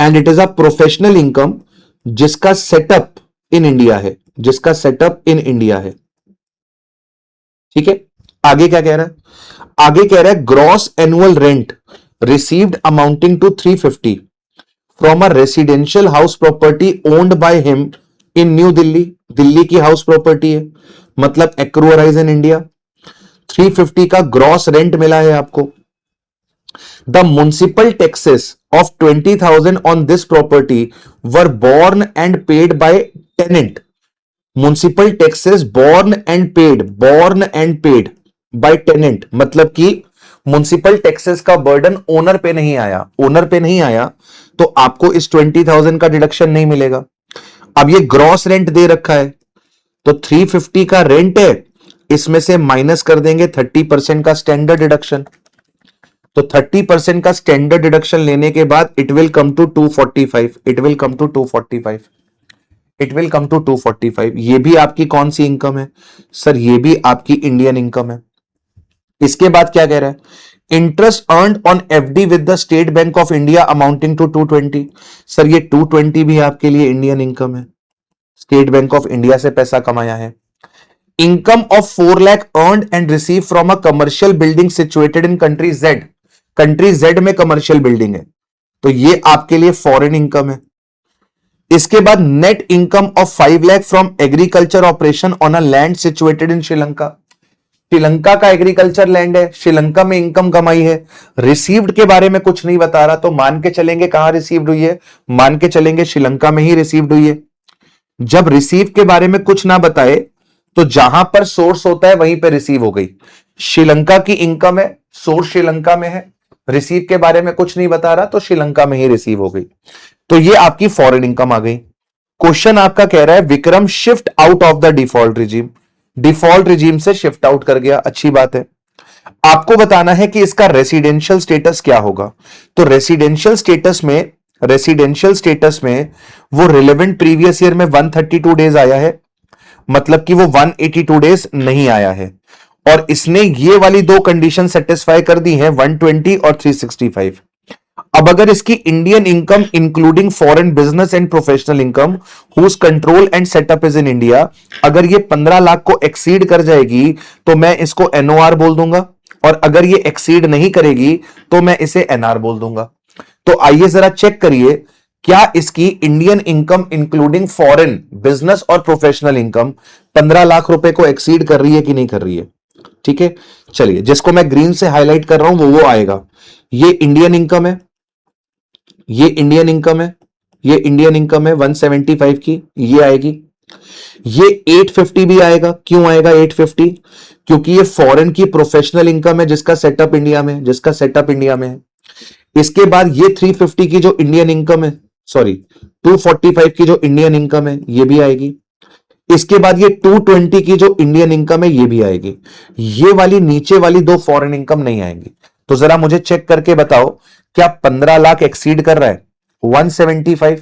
and it is a professional income जिसका सेटअप इन इंडिया है, ठीक है। आगे क्या कह रहा है, gross annual rent received amounting to 350 from a residential house property owned by him in New Delhi, Delhi की हाउस प्रॉपर्टी है, मतलब एक्रू होराइजन इंडिया। 350 का ग्रॉस रेंट मिला है आपको। The municipal taxes of 20,000 on this property were borne and paid by tenant. Municipal taxes borne and paid by tenant, मतलब कि म्युनिसिपल टैक्सेस का बर्डन ओनर पे नहीं आया, ओनर पे नहीं आया तो आपको इस 20,000 का डिडक्शन नहीं मिलेगा। अब ये ग्रॉस रेंट दे रखा है, तो 350 का रेंट है, इसमें से माइनस कर देंगे 30% का स्टैंडर्ड डिडक्शन। तो 30% का स्टैंडर्ड डिडक्शन लेने के बाद it will come to 245, it will come to 245, it will come to 245। ये भी आपकी कौन सी इनकम है सर? ये भी आपकी इंडियन इनकम है। इसके बाद क्या कह रहा है? Interest earned on FD with the State Bank of India amounting to 220। Sir ये 220 भी आपके लिए इंडियन इनकम है, स्टेट बैंक ऑफ इंडिया से पैसा कमाया है। Income of 4 lakh earned and receive from a commercial building situated in country Z. Country Z में कमर्शियल बिल्डिंग है, तो ये आपके लिए फॉरेन इनकम है। इसके बाद net income of 5 lakh from agriculture operation on a land situated in Sri Lanka. Sri Lanka का एग्रीकल्चर लैंड है, श्रीलंका में इनकम कमाई है। रिसीव्ड के बारे में कुछ नहीं बता रहा, तो मान के चलेंगे कहां रिसीव्ड हुई है, मान के चलेंगे श्रीलंका में ही रिसीव्ड हुई है। जब रिसीव के बारे में कुछ ना बताए तो जहां पर सोर्स होता है वहीं पे रिसीव हो गई। श्रीलंका की इनकम है, सोर्स श्रीलंका में है, रिसीव के बारे में कुछ नहीं बता रहा तो श्रीलंका में ही रिसीव हो गई, तो ये आपकी फॉरेन इनकम आ गई। क्वेश्चन आपका कह रहा है Vikram shift out of the default regime, default regime से शिफ्ट आउट कर गया, अच्छी बात है। आपको बताना है कि इसका रेसिडेंशियल स्टेटस क्या होगा। तो रेसिडेंशियल स्टेटस में वो रिलेवेंट प्रीवियस ईयर में 132 डेज आया है, मतलब कि वो 182 डेज नहीं आया है। और इसने ये वाली दो कंडीशन सेटिस्फाई कर दी है, 120 और 365। अब अगर इसकी Indian income including foreign business and professional income whose control and setup is in India, अगर ये 15 लाख को एक्सीड कर जाएगी तो मैं इसको एनओआर बोल दूंगा, और अगर ये एक्सीड नहीं करेगी तो मैं इसे एनआर बोल दूंगा। तो आइए जरा चेक करिए, क्या इसकी Indian income including foreign business और प्रोफेशनल इनकम 15 लाख रुपए को एक्सीड कर रही है कि नहीं कर रही है। ठीक है, चलिए जिसको मैं ग्रीन से हाईलाइट कर रहा हूं वो आएगा। ये इंडियन इनकम है, ये इंडियन इनकम है, ये इंडियन इनकम है 175 की, ये आएगी। ये 850 भी आएगा, क्यों आएगा 850? क्योंकि ये फॉरेन की प्रोफेशनल इनकम है जिसका सेटअप इंडिया में, जिसका सेटअप इंडिया में है। इसके बाद ये 350 की जो इंडियन इनकम है, सॉरी 245 की जो इंडियन इनकम है ये भी आएगी। इसके बाद ये 220 की जो इंडियन इनकम है ये भी आएगी। ये वाली नीचे वाली दो फॉरेन इनकम नहीं आएंगी। तो जरा मुझे चेक करके बताओ, क्या 15 लाख एक्सीड कर रहा है? 175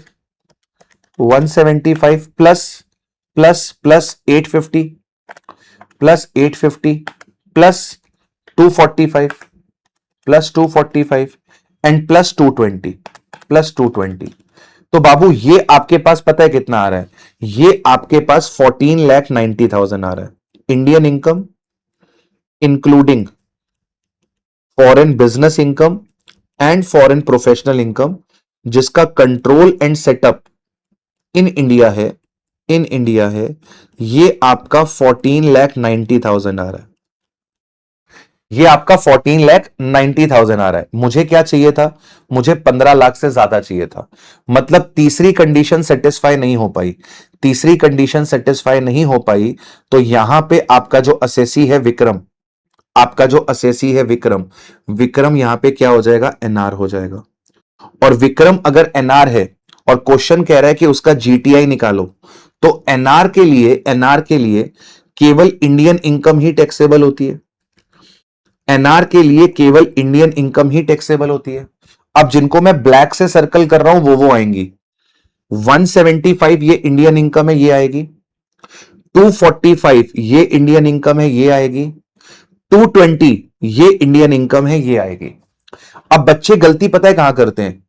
plus plus plus 850 plus 850 plus 245 plus 245 and plus 220 plus 220। तो बाबू ये आपके पास पता है कितना आ रहा है? ये आपके पास 14,90,000 आ रहा है। Indian income including foreign business income and foreign professional income, जिसका control and setup in India है, इन इंडिया है, ये आपका 14,90,000 आ रहा है। ये आपका 14,90,000 आ रहा है। मुझे क्या चाहिए था? मुझे 15 लाख से ज्यादा चाहिए था। मतलब तीसरी कंडीशन सेटिस्फाई नहीं हो पाई, तीसरी कंडीशन सेटिस्फाई नहीं हो पाई, तो यहां पे आपका जो असेसी है विक्रम, आपका जो असेसी है विक्रम, विक्रम यहां पे क्या हो जाएगा? एनआर हो जाएगा। और विक्रम अगर एनआर है और क्वेश्चन कह रहा है कि उसका जीटीआई निकालो, तो एनआर के लिए, एनआर के लिए केवल इंडियन इनकम ही टैक्सेबल होती है। एनआर के लिए केवल इंडियन इनकम ही टैक्सेबल होती है। अब जिनको मैं ब्लैक से सर्कल कर रहा हूं वो आएंगी। 175 ये इंडियन इनकम है, ये आएगी। 245 ये इंडियन इनकम है, ये आएगी। 220 ये इंडियन इनकम है, ये आएगी। अब बच्चे गलती पता है कहां करते हैं?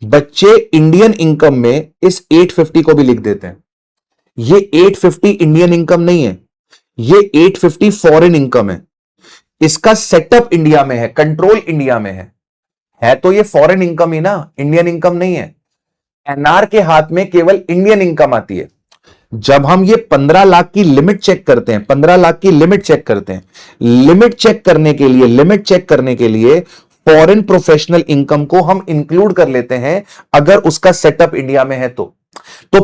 बच्चे इंडियन इनकम में इस 850 को भी लिख देते हैं। ये 850 इंडियन इनकम नहीं है, ये 850 फॉरेन इनकम है। इसका सेटअप इंडिया में है, कंट्रोल इंडिया में है तो ये फॉरेन इनकम ही ना, इंडियन इनकम नहीं है। एनआर के हाथ में केवल इंडियन इनकम आती है। जब हम ये 15 लाख की लिमिट चेक करते हैं, 15 लाख की लिमिट चेक करते हैं, लिमिट चेक करने के लिए फॉरेन प्रोफेशनल इनकम को हम इंक्लूड कर लेते हैं अगर उसका सेटअप इंडिया में है तो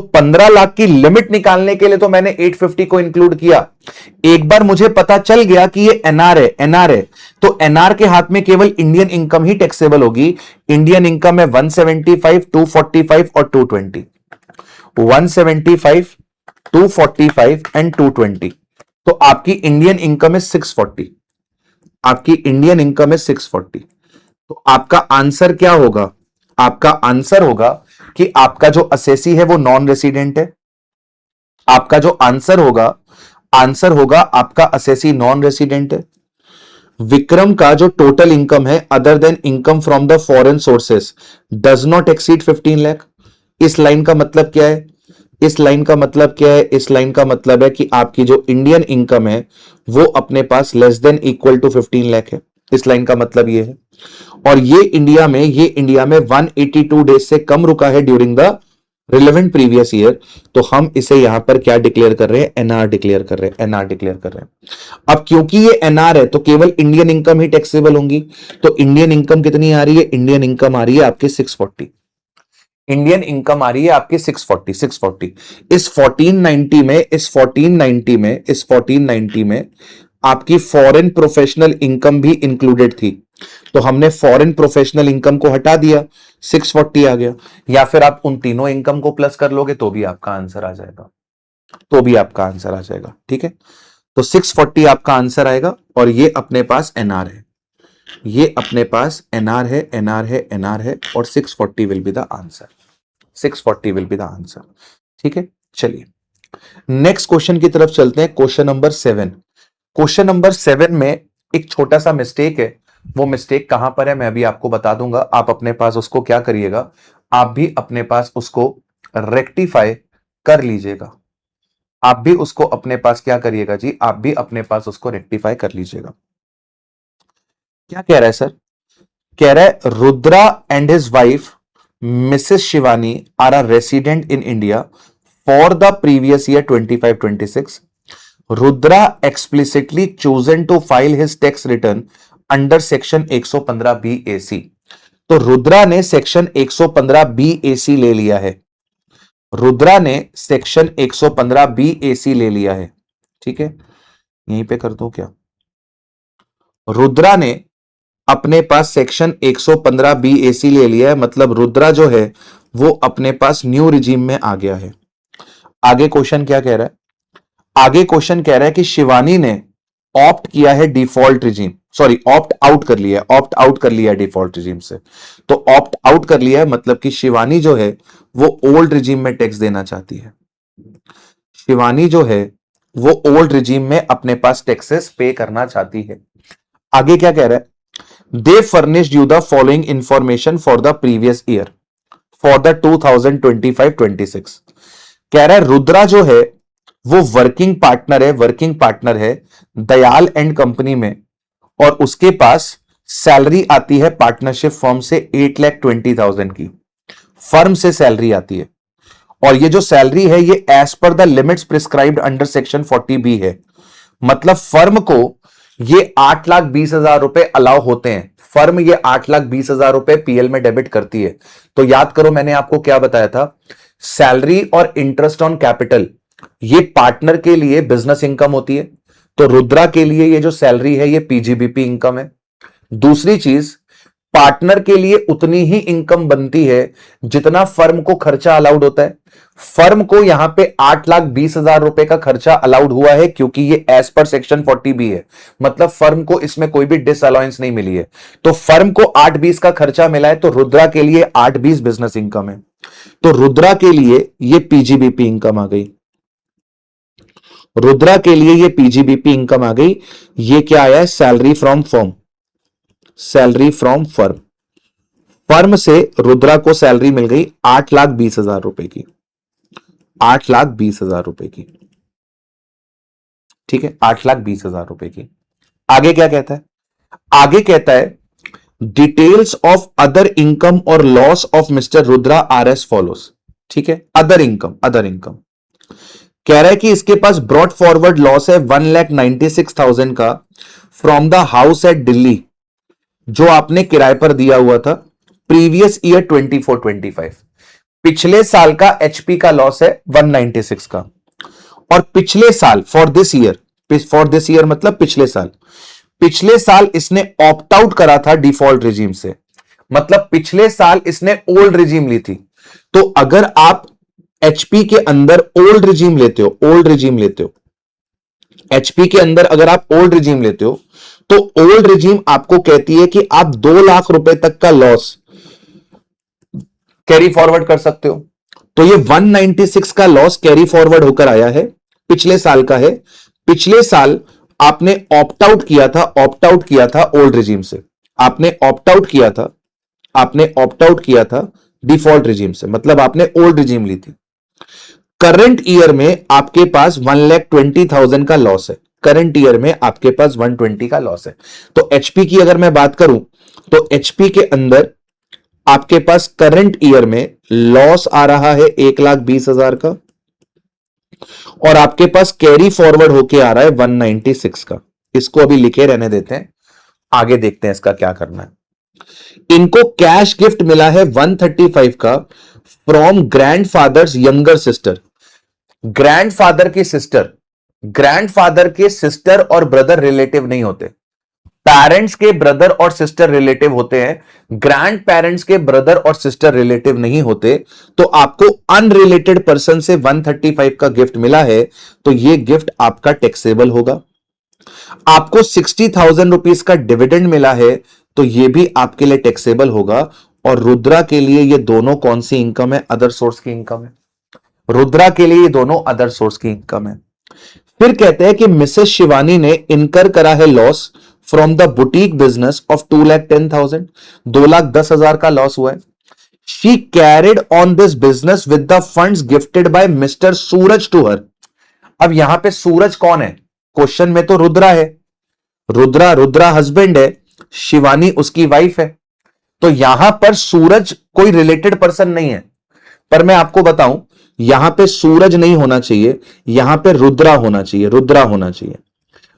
15 लाख की लिमिट निकालने के लिए तो मैंने 850 को इंक्लूड किया। एक बार मुझे पता चल गया कि ये एनआर है तो एनआर के हाथ में केवल इंडियन इनकम ही टैक्सेबल होगी। इंडियन इनकम है 175, 245 और 220। 175, 245 एंड 220। तो आपकी इंडियन इनकम है 640। आपकी इंडियन इनकम है 640। तो आपका आंसर क्या होगा? आपका आंसर होगा कि आपका जो असेसी है वो नॉन रेसिडेंट है। आपका जो आंसर होगा आपका असेसी नॉन रेसिडेंट है। विक्रम का जो टोटल इनकम है other than income from the foreign sources does not exceed 15 lakh. इस लाइन का मतलब क्या है? इस लाइन का मतलब है कि आपकी जो इंडियन इनकम है वो अपने पास less than equal to 15 lakh है। इस लाइन का मतलब ये है। और ये इंडिया में 182 डेज से कम रुका है during the relevant previous year. तो हम इसे यहां पर क्या डिक्लेयर कर रहे हैं? एनआर डिक्लेयर कर रहे हैं। अब क्योंकि ये एनआर है तो केवल इंडियन इनकम ही टैक्सेबल होंगी। तो इंडियन इनकम कितनी आ रही है? इंडियन इनकम आ रही है आपकी 640। इंडियन इनकम आ रही है आपकी 640। इस 1490 में आपकी फॉरेन प्रोफेशनल इनकम भी इंक्लूडेड थी। तो हमने फॉरेन प्रोफेशनल इनकम को हटा दिया, 640 आ गया। या फिर आप उन तीनों इनकम को प्लस कर लोगे तो भी आपका आंसर आ जाएगा। ठीक है, तो 640 आपका आंसर आएगा। और ये अपने पास एनआर है, एनआर है और 640 will be the answer. 640 will be the answer. ठीक है, चलिए नेक्स्ट क्वेश्चन की तरफ चलते हैं। Question number 7। क्वेश्चन नंबर 7 में एक छोटा सा मिस्टेक है। वो मिस्टेक कहां पर है मैं अभी आपको बता दूंगा। आप अपने पास उसको क्या करिएगा? आप भी अपने पास उसको रेक्टिफाई कर लीजिएगा। आप भी उसको अपने पास क्या करिएगा जी? आप भी अपने पास उसको रेक्टिफाई कर लीजिएगा। क्या कह रहा है सर? कह रहा है Rudra and his wife missus Shivani are a resident in India for the previous year 25-26। Rudra explicitly chosen to file his tax return under section 115 BAC। तो रुद्रा ने सेक्शन 115 BAC ले लिया है। रुद्रा ने सेक्शन 115 BAC ले लिया है। ठीक है, यहीं पे कर दो क्या? रुद्रा ने अपने पास सेक्शन 115 BAC ले लिया है, मतलब रुद्रा जो है वो अपने पास न्यू रिजीम में आ गया है। आगे क्वेश्चन क्या कह रहा है? आगे क्वेश्चन कह रहा है कि शिवानी ने ऑप्ट किया है default regime, sorry opt out कर लिया है डिफॉल्ट रिजीम से। तो ऑप्ट आउट कर लिया है मतलब कि शिवानी जो है वो ओल्ड रिजीम में टैक्स देना चाहती है। शिवानी जो है वो ओल्ड रिजीम में अपने पास टैक्सेस पे करना चाहती है। आगे क्या कह रहा है? They furnished you the following information for the previous year for the 2025-26। कह रहा है रुद्रा जो है वो वर्किंग पार्टनर है दयाल एंड कंपनी में, और उसके पास सैलरी आती है पार्टनरशिप फर्म से 8,20,000 की। फर्म से सैलरी आती है और ये जो सैलरी है ये as per the limits prescribed under section 40B है। मतलब फर्म को ये 8,20,000 रुपए अलाउ होते हैं। फर्म ये 8,20,000 रुपए पीएल में डेबिट करती है। तो याद करो मैंने आपको क्या बताया था? सैलरी और इंटरेस्ट ऑन कैपिटल ये पार्टनर के लिए बिजनेस इनकम होती है। तो रुद्रा के लिए ये जो सैलरी है ये पीजीबीपी इनकम है। दूसरी चीज, पार्टनर के लिए उतनी ही इनकम बनती है जितना फर्म को खर्चा अलाउड होता है। फर्म को यहां पे 8,20,000 रुपए का खर्चा अलाउड हुआ है क्योंकि ये एज पर सेक्शन 40B है। मतलब फर्म को इसमें कोई भी डिसअलाउंस नहीं मिली है। तो फर्म को 8,20 का खर्चा मिला है, तो रुद्रा के लिए 8,20 बिजनेस इनकम है। तो रुद्रा के लिए ये पीजीबीपी इनकम आ गई। रुद्रा के लिए ये पीजीबीपी इनकम आ गई। ये क्या आया है? Salary from firm. फर्म से रुद्रा को सैलरी मिल गई 8,20,000 रुपए की। 8,20,000 रुपए की। ठीक है, 8,20,000 रुपए की। आगे क्या कहता है? आगे कहता है डिटेल्स ऑफ अदर इनकम और loss of mister Rudra R S follows. ठीक है, अदर इनकम कह रहा है कि इसके पास ब्रॉड फॉरवर्ड लॉस है 1,96,000 का from the house at Delhi, जो आपने किराए पर दिया हुआ था प्रीवियस ईयर 24-25। पिछले साल का एचपी का लॉस है 196 का, और पिछले साल फॉर दिस ईयर मतलब पिछले साल इसने ऑप्ट आउट करा था डिफॉल्ट रिजीम से, मतलब पिछले साल इसने ओल्ड रिजीम ली थी। तो अगर आप एचपी के अंदर ओल्ड रिजीम लेते हो एचपी के अंदर अगर आप ओल्ड रिजीम लेते हो, तो ओल्ड रिजीम आपको कहती है कि आप 2 लाख रुपए तक का लॉस कैरी फॉरवर्ड कर सकते हो। तो ये 196 का लॉस कैरी फॉरवर्ड होकर आया है, पिछले साल का है। पिछले साल आपने ऑप्ट आउट किया था ओल्ड रिजीम से, आपने ऑप्ट आउट किया था डिफॉल्ट रिजीम से, मतलब आपने ओल्ड रिजीम ली थी। करंट ईयर में आपके पास 1,20,000 का लॉस है, करंट ईयर में आपके पास 120 का लॉस है। तो एचपी की अगर मैं बात करूं, तो एचपी के अंदर आपके पास करंट ईयर में लॉस आ रहा है 1,20,000 का, और आपके पास कैरी फॉरवर्ड होके आ रहा है 196 का। इसको अभी लिखे रहने देते हैं, आगे देखते हैं इसका क्या करना है। इनको कैश गिफ्ट मिला है 135 का from grandfathers younger sister. Grandfather के सिस्टर और ब्रदर रिलेटिव नहीं होते, पेरेंट्स के ब्रदर और सिस्टर रिलेटिव होते हैं, ग्रैंड पेरेंट्स के ब्रदर और सिस्टर रिलेटिव नहीं होते। तो आपको अनरिलेटेड पर्सन से 135 का गिफ्ट मिला है, तो यह गिफ्ट आपका टैक्सेबल होगा। आपको 60,000 रुपीज का डिविडेंड मिला है, तो यह भी आपके लिए टैक्सेबल होगा। और रुद्रा के लिए ये दोनों कौन सी इनकम है? अदर सोर्स की इनकम है। रुद्रा के लिए ये दोनों अदर सोर्स की इनकम है। फिर कहते हैं कि मिसेस शिवानी ने इनकर करा है loss from the boutique business of 2,10,000, 2,10,000 का लॉस हुआ है। She carried on this business with the funds gifted by mister Suraj to her. अब यहां पे सूरज कौन है? क्वेश्चन में तो रुद्रा है, रुद्रा हस्बैंड है, शिवानी उसकी वाइफ है। तो यहां पर सूरज कोई रिलेटेड पर्सन नहीं है, पर मैं आपको बताऊं, यहां पे सूरज नहीं होना चाहिए, यहां पे रुद्रा होना चाहिए,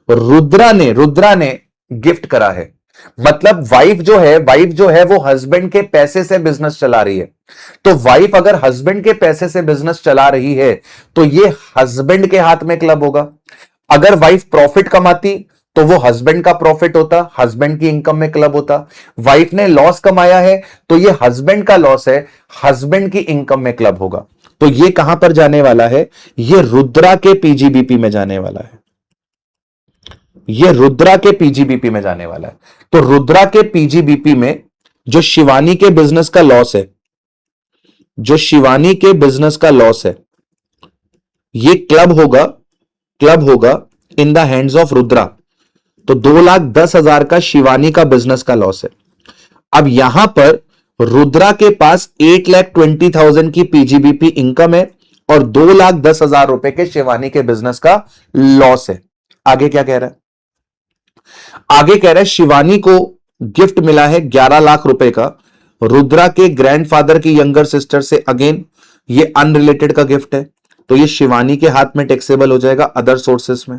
रुद्रा ने गिफ्ट करा है, मतलब वाइफ जो है वो हस्बैंड के पैसे से बिजनेस चला रही है। तो वाइफ अगर हस्बैंड के पैसे से बिजनेस चला रही है, तो ये हस्बैंड के हाथ में क्लब होगा। अगर वाइफ प्रॉफिट कमाती तो वो हस्बैंड का प्रॉफिट होता, हस्बैंड की इनकम में क्लब होता। वाइफ ने लॉस कमाया है, तो ये हस्बैंड का लॉस है, हस्बैंड की इनकम में क्लब होगा। तो ये कहां पर जाने वाला है? ये रुद्रा के पीजीबीपी में जाने वाला है, ये रुद्रा के पीजीबीपी में जाने वाला है। तो रुद्रा के पीजीबीपी में जो शिवानी के बिजनेस का लॉस है, ये क्लब होगा इन द हैंड्स ऑफ रुद्रा। तो 2,10,000 का शिवानी का बिजनेस का लॉस है। अब यहां पर रुद्रा के पास 8,20,000 की पीजीबीपी इनकम है और 2,10,000 रुपए के शिवानी के बिजनेस का लॉस है। आगे क्या कह रहा है? आगे कह रहा है शिवानी को गिफ्ट मिला है 11 लाख रुपए का रुद्रा के ग्रैंडफादर की यंगर सिस्टर से। अगेन ये अनरिलेटेड का गिफ्ट है, तो ये शिवानी के हाथ में टैक्सेबल हो जाएगा अदर सोर्सेस में।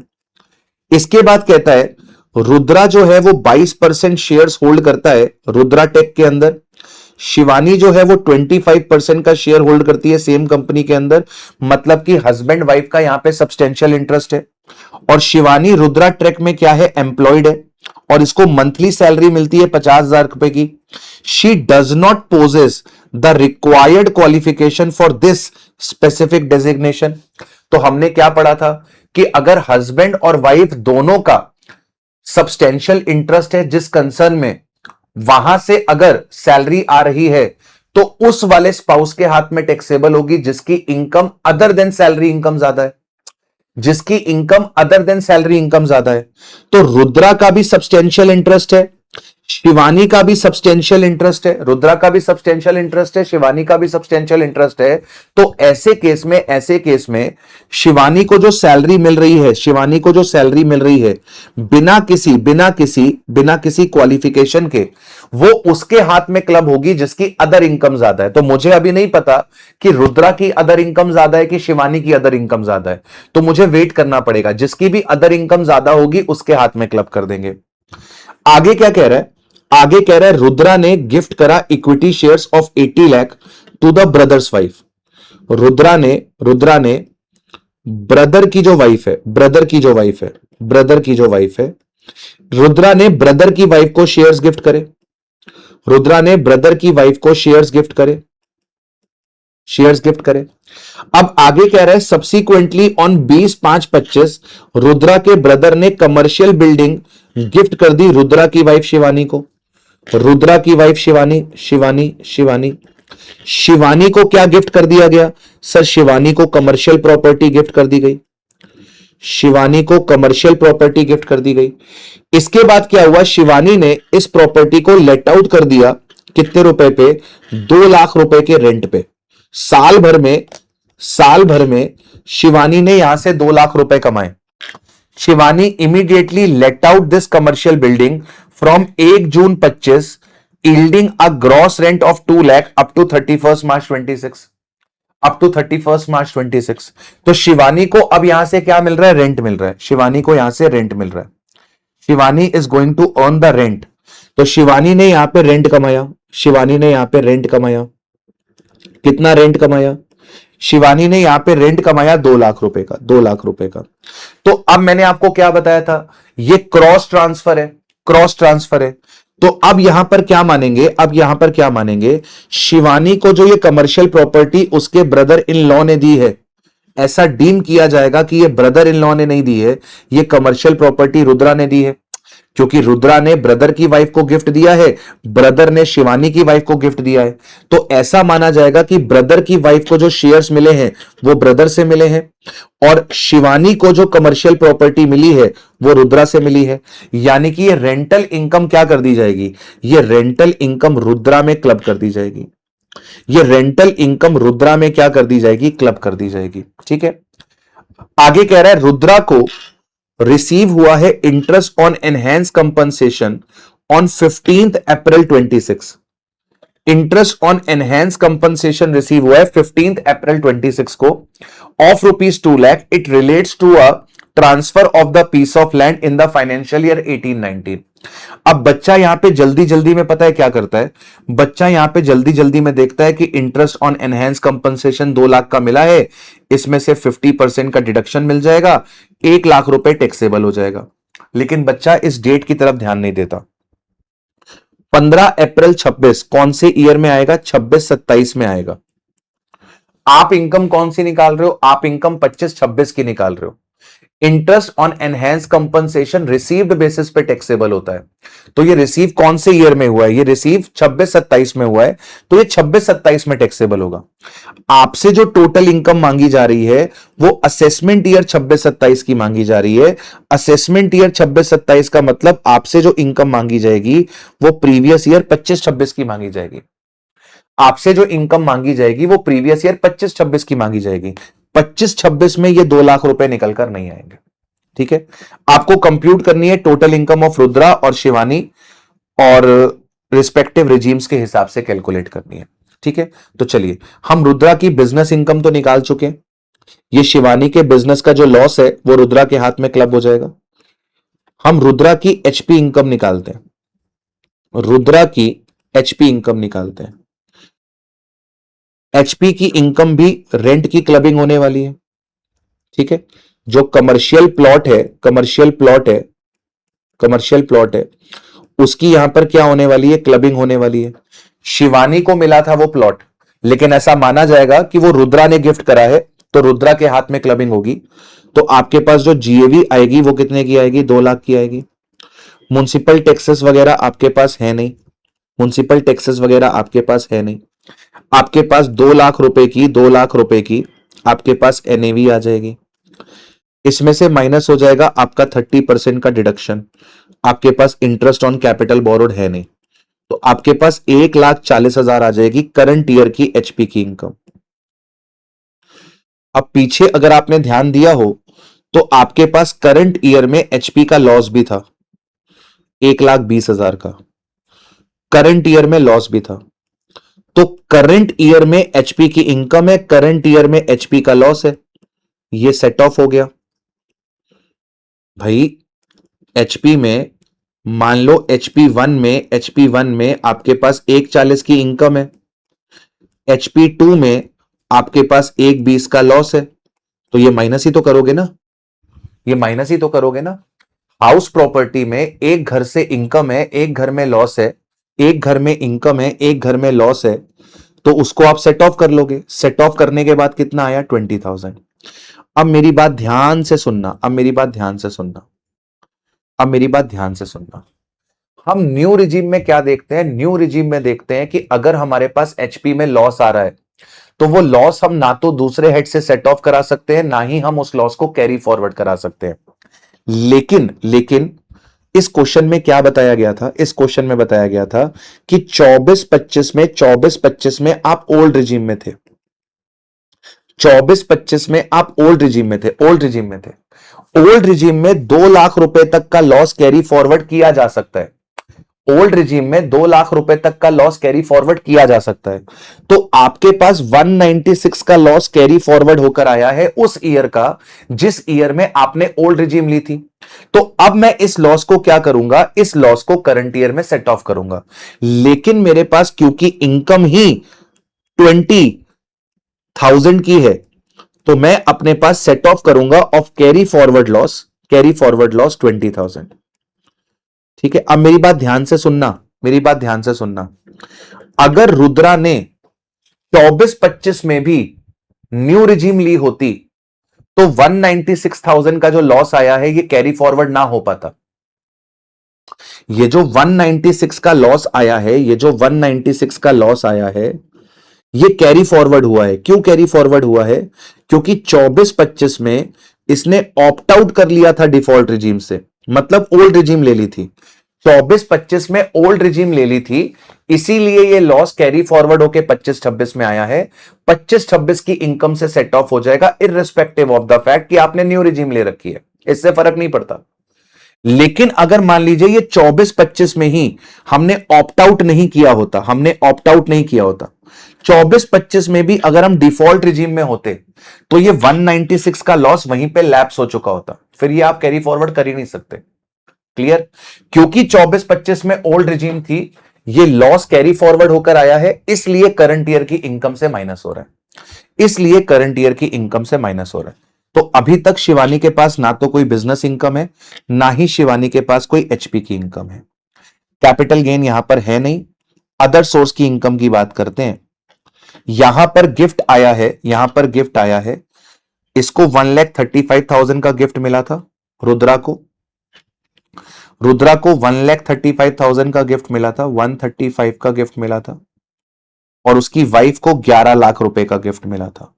इसके बाद कहता है रुद्रा जो है वो 22% शेयर्स होल्ड करता है रुद्रा टेक के अंदर, शिवानी जो है वो 25% का शेयर होल्ड करती है सेम कंपनी के अंदर, मतलब कि हस्बैंड वाइफ का यहां पे सब्सटेंशियल इंटरेस्ट है। और शिवानी रुद्रा टेक में क्या है? एम्प्लॉयड है, और इसको मंथली सैलरी मिलती है 50,000 रुपए की। She does not possess the required qualification for this specific designation. तो हमने क्या पढ़ा था कि अगर हस्बैंड और वाइफ दोनों का सब्सटेंशियल इंटरेस्ट है जिस कंसर्न में, वहां से अगर सैलरी आ रही है तो उस वाले स्पाउस के हाथ में टैक्सेबल होगी जिसकी income other than salary income ज्यादा है, तो रुद्रा का भी सब्सटेंशियल इंटरेस्ट है, शिवानी का भी सब्सटेंशियल इंटरेस्ट है, रुद्रा का भी सब्सटेंशियल इंटरेस्ट है, शिवानी का भी सब्सटेंशियल इंटरेस्ट है। तो ऐसे केस में शिवानी को जो सैलरी मिल रही है बिना किसी क्वालिफिकेशन के, वो उसके हाथ में क्लब होगी जिसकी अदर इनकम ज्यादा है। तो मुझे अभी नहीं पता कि रुद्रा की अदर इनकम ज्यादा है कि शिवानी की अदर इनकम ज्यादा है, तो मुझे वेट करना पड़ेगा। जिसकी भी अदर इनकम ज्यादा होगी उसके हाथ में क्लब कर देंगे। आगे क्या कह रहा है? आगे कह रहा है रुद्रा ने गिफ्ट करा equity shares of 80 lakh to the brother's wife. Rudra ने ब्रदर की जो वाइफ है, रुद्रा ने ब्रदर की वाइफ को शेयर्स गिफ्ट करे। अब आगे कह रहा है सब्सिक्वेंटली ऑन 20/5/25 रुद्रा के ब्रदर ने कमर्शियल बिल्डिंग गिफ्ट कर दी रुद्रा की वाइफ शिवानी को। शिवानी को क्या गिफ्ट कर दिया गया? सर शिवानी को कमर्शियल प्रॉपर्टी गिफ्ट कर दी गई। इसके बाद क्या हुआ? शिवानी ने इस प्रॉपर्टी को लेट आउट कर दिया। कितने रुपए पे? 2 लाख रुपए के रेंट पे। साल भर में शिवानी ने यहां से 2 लाख रुपए कमाए। Shivani immediately let out this commercial building from 1 June 25 yielding a gross rent of 2 lakh up to 31st March 26। तो शिवानी को अब यहां से क्या मिल रहा है? रेंट मिल रहा है। Shivani is going to earn the rent. तो शिवानी ने यहां पे रेंट कमाया। कितना रेंट कमाया? शिवानी ने यहां पे रेंट कमाया 2 लाख रुपए का। तो अब मैंने आपको क्या बताया था? ये क्रॉस ट्रांसफर है। तो अब यहां पर क्या मानेंगे? शिवानी को जो ये कमर्शियल प्रॉपर्टी उसके ब्रदर इन लॉ ने दी है, ऐसा डीम किया जाएगा कि ये ब्रदर इन लॉ ने नहीं दी है, ये कमर्शियल प्रॉपर्टी रुद्रा ने दी है। क्योंकि रुद्रा ने ब्रदर की वाइफ को गिफ्ट दिया है, ब्रदर ने शिवानी की वाइफ को गिफ्ट दिया है। तो ऐसा माना जाएगा कि ब्रदर की वाइफ को जो शेयर्स मिले हैं वो ब्रदर से मिले हैं, और शिवानी को जो कमर्शियल प्रॉपर्टी मिली है वो रुद्रा से मिली है। यानी कि ये रेंटल इनकम क्या कर दी जाएगी? ये रेंटल इनकम रुद्रा में क्लब कर दी जाएगी। ठीक है। आगे कह रहा है रुद्रा को रिसीव हुआ है interest on enhance compensation on 15th April 26। Interest on enhance compensation receive हुआ है 15th April 26 को of ₹2 lakh. It relates to a transfer of the piece of land in the financial year 18-19। अब बच्चा यहां पे जल्दी में पता है क्या करता है? बच्चा यहां पे जल्दी में देखता है कि interest on enhance compensation 2 lakh का मिला है, इसमें से 50% का डिडक्शन मिल जाएगा, 1 लाख रुपए टैक्सेबल हो जाएगा। लेकिन बच्चा इस डेट की तरफ ध्यान नहीं देता। 15 अप्रैल 26 कौन से ईयर में आएगा? 26-27 में आएगा। आप इनकम कौन सी निकाल रहे हो? आप इनकम 25-26 की निकाल रहे हो। Interest on enhance compensation received basis पे टैक्सेबल होता है। तो ये रिसीव कौन से ईयर में हुआ है? ये रिसीव 26-27 में हुआ है, तो ये 26-27 में टैक्सेबल होगा। आपसे जो टोटल इनकम मांगी जा रही है वो असेसमेंट ईयर 26-27 की मांगी जा रही है। असेसमेंट ईयर 26-27 का मतलब आपसे जो इनकम मांगी जाएगी वो प्रीवियस ईयर 25-26 की मांगी जाएगी। आपसे जो इनकम मांगी जाएगी वो प्रीवियस ईयर 25-26 की मांगी जाएगी। 25-26 में ये 2 लाख रुपए निकल कर नहीं आएंगे। ठीक है। आपको कंप्यूट करनी है टोटल इनकम ऑफ रुद्रा और शिवानी, और रिस्पेक्टिव रिजीम्स के हिसाब से कैलकुलेट करनी है। ठीक है। तो चलिए, हम रुद्रा की बिजनेस इनकम तो निकाल चुके हैं। ये शिवानी के बिजनेस का जो लॉस है वो रुद्रा के हाथ में क्लब हो जाएगा। हम रुद्रा की एचपी इनकम निकालते हैं। एचपी की इनकम भी रेंट की क्लबिंग होने वाली है। ठीक है। जो कमर्शियल प्लॉट है उसकी यहां पर क्या होने वाली है? क्लबिंग होने वाली है। शिवानी को मिला था वो प्लॉट, लेकिन ऐसा माना जाएगा कि वो रुद्रा ने गिफ्ट करा है, तो रुद्रा के हाथ में क्लबिंग होगी। तो आपके पास जो जीएवी आएगी वो कितने की आएगी? 2 लाख की आएगी। म्युनिसिपल टैक्सेस वगैरह आपके पास है नहीं। आपके पास 2 लाख रुपए की आपके पास एनएवी आ जाएगी। इसमें से माइनस हो जाएगा आपका 30% का डिडक्शन। आपके पास इंटरेस्ट ऑन कैपिटल बोरोड है नहीं, तो आपके पास 1,40,000 आ जाएगी करंट ईयर की एचपी की इनकम। अब पीछे अगर आपने ध्यान दिया हो तो आपके पास करंट ईयर में एचपी का लॉस भी था 1,20,000 का। करंट ईयर में लॉस भी था। तो करंट ईयर में एचपी की इनकम है, करंट ईयर में एचपी का लॉस है, ये सेट ऑफ हो गया भाई। एचपी में मान लो एचपी वन में आपके पास 140 की इनकम है, एचपी टू में आपके पास 120 का लॉस है, तो ये माइनस ही तो करोगे ना, ये माइनस ही तो करोगे ना। हाउस प्रॉपर्टी में एक घर से इनकम है, एक घर में लॉस है, एक घर में इनकम है, एक घर में लॉस है, तो उसको आप सेट ऑफ कर लोगे। सेट ऑफ करने के बाद कितना आया? 20,000। अब मेरी बात ध्यान से सुनना, अब मेरी बात ध्यान से सुनना, अब मेरी बात ध्यान से सुनना। हम न्यू रिजीम में क्या देखते हैं? न्यू रिजीम में देखते हैं कि अगर हमारे पास एचपी में लॉस आ रहा है तो वो लॉस हम ना तो दूसरे हेड से सेट ऑफ करा सकते हैं, ना ही हम उस लॉस को कैरी फॉरवर्ड करा सकते हैं। लेकिन लेकिन इस क्वेश्चन में क्या बताया गया था? इस क्वेश्चन में बताया गया था कि 24-25 में आप ओल्ड रिजीम में थे, 24-25 में आप ओल्ड रिजीम में थे, ओल्ड रिजीम में थे। ओल्ड रिजीम में 2 लाख रुपए तक का लॉस कैरी फॉरवर्ड किया जा सकता है। ओल्ड रिजीम में 2 लाख रुपए तक का लॉस कैरी फॉरवर्ड किया जा सकता है। तो आपके पास 196 का लॉस कैरी फॉरवर्ड होकर आया है उस ईयर का, जिस ईयर में आपने ओल्ड रिजीम ली थी। तो अब मैं इस लॉस को क्या करूंगा? इस लॉस को करंट ईयर में सेट ऑफ करूंगा। लेकिन मेरे पास क्योंकि इनकम ही 20,000 की है, तो मैं अपने पास सेट ऑफ करूंगा of carry forward loss, carry forward loss 20,000। ठीक है, अब मेरी बात ध्यान से सुनना, मेरी बात ध्यान से सुनना। अगर रुद्रा ने 24-25 में भी न्यू रिजीम ली होती तो 196,000 का जो लॉस आया है ये कैरी फॉरवर्ड ना हो पाता। ये जो 196 का लॉस आया है, ये जो 196 का लॉस आया है, ये कैरी फॉरवर्ड हुआ है। क्यों कैरी फॉरवर्ड हुआ है? क्योंकि 24-25 में इसने ऑप्ट आउट कर लिया था डिफॉल्ट रिजीम से, मतलब ओल्ड रिजीम ले ली थी। 24-25 में ओल्ड रिजीम ले ली थी, इसीलिए ये लॉस कैरी फॉरवर्ड होके 25-26 में आया है। 25-26 की इनकम से सेट ऑफ हो जाएगा, इररिस्पेक्टिव ऑफ द फैक्ट कि आपने न्यू रिजीम ले रखी है, इससे फर्क नहीं पड़ता। लेकिन अगर मान लीजिए ये 24-25 में ही हमने ऑप्ट आउट नहीं किया होता, हमने ऑप्ट आउट नहीं किया होता, 24-25 में भी अगर हम डिफॉल्ट रिजीम में होते तो ये 196 का लॉस वहीं पे लैप्स हो चुका होता, फिर ये आप कैरी फॉरवर्ड कर ही नहीं सकते। क्लियर? क्योंकि 24-25 में ओल्ड रिजीम थी, ये लॉस कैरी फॉरवर्ड होकर आया है, इसलिए करंट ईयर की इनकम से माइनस हो रहा है, इसलिए करंट ईयर की इनकम से माइनस हो रहा है। तो अभी तक शिवानी के पास ना तो कोई बिजनेस इनकम है, ना ही शिवानी के पास कोई एचपी की इनकम है। कैपिटल गेन यहां पर है नहीं। अदर सोर्स की इनकम की बात करते हैं। यहां पर गिफ्ट आया है, यहां पर गिफ्ट आया है, इसको 1,35,000 का गिफ्ट मिला था रुद्रा को, रुद्रा को 1,35,000 का गिफ्ट मिला था, 135 का गिफ्ट मिला था, और उसकी वाइफ को 11 लाख रुपए का गिफ्ट मिला था।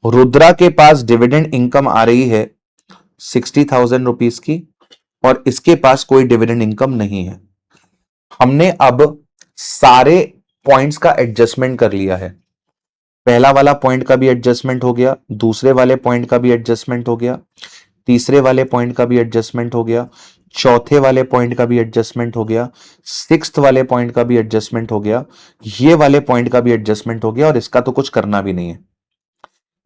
रुद्रा के पास डिविडेंड इनकम आ रही है 60,000 रुपीस की, और इसके पास कोई डिविडेंड इनकम नहीं है। हमने अब सारे पॉइंट्स का एडजस्टमेंट कर लिया है। पहला वाला पॉइंट का भी एडजस्टमेंट हो गया, दूसरे वाले पॉइंट का भी एडजस्टमेंट हो गया, तीसरे वाले पॉइंट का भी एडजस्टमेंट हो गया, चौथे वाले पॉइंट का भी एडजस्टमेंट हो गया, सिक्स्थ वाले पॉइंट का भी एडजस्टमेंट हो गया, ये वाले पॉइंट का भी एडजस्टमेंट हो गया, और इसका तो कुछ करना भी नहीं है,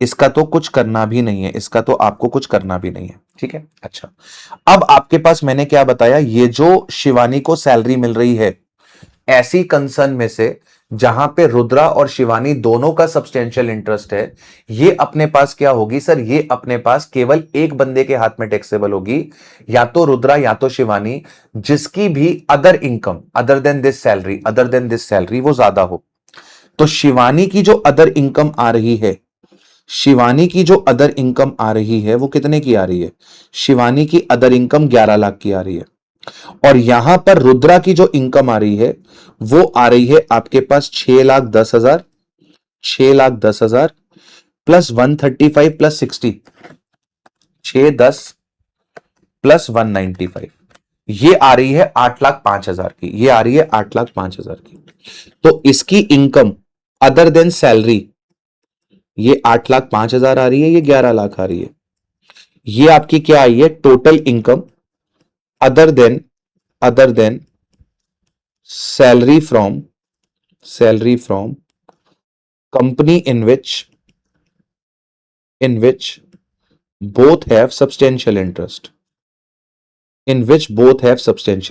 इसका तो कुछ करना भी नहीं है, इसका तो आपको कुछ करना भी नहीं है। ठीक है, अच्छा। अब आपके पास मैंने क्या बताया, ये जो शिवानी को सैलरी मिल रही है, ऐसी कंसर्न में से जहां पे रुद्रा और शिवानी दोनों का सब्सटेंशियल इंटरेस्ट है, ये अपने पास क्या होगी सर? ये अपने पास केवल एक बंदे के हाथ में टैक्सेबल होगी, या तो रुद्रा या तो शिवानी, जिसकी भी other income other than this salary, other than this salary वो ज्यादा हो। तो शिवानी की जो अदर इनकम आ रही है, शिवानी की जो अदर इनकम आ रही है वो कितने की आ रही है? शिवानी की अदर इनकम 11 लाख की आ रही है। और यहां पर रुद्रा की जो इनकम आ रही है वो आ रही है आपके पास 6,10,000, 6,10,000 प्लस 135 प्लस 60, 610 प्लस 195, ये आ रही है 8,05,000 की, ये आ रही है 8,05,000 की। तो इसकी इनकम अदर देन सैलरी ये 8,05,000 आ रही है, ये 11 लाख आ रही है। ये आपकी क्या आई है? Total income other than salary from company in which both have substantial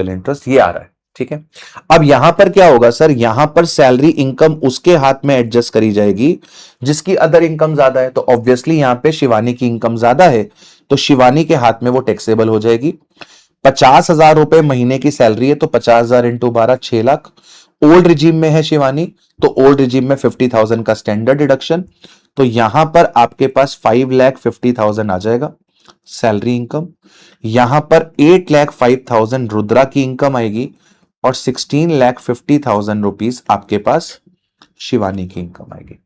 interest, ये आ रहा है। ठीक है, अब यहां पर क्या होगा सर, यहां पर सैलरी इनकम उसके हाथ में एडजस्ट करी जाएगी जिसकी अदर इनकम ज्यादा है। तो ऑब्वियसली यहां पे शिवानी की इनकम ज्यादा है, तो शिवानी के हाथ में वो टैक्सेबल हो जाएगी। 50,000 रुपए महीने की सैलरी है, तो 50,000 इंटू 12, 6 लाख। ओल्ड रिजीम में है शिवानी, तो ओल्ड रिजीम में 50,000 का स्टैंडर्ड डिडक्शन, तो यहां पर आपके पास 5,50,000 आ जाएगा सैलरी इनकम। यहां पर 8,05,000 रुद्रा की इनकम आएगी और 16,50,000 रुपीज आपके पास शिवानी की इनकम आएगी।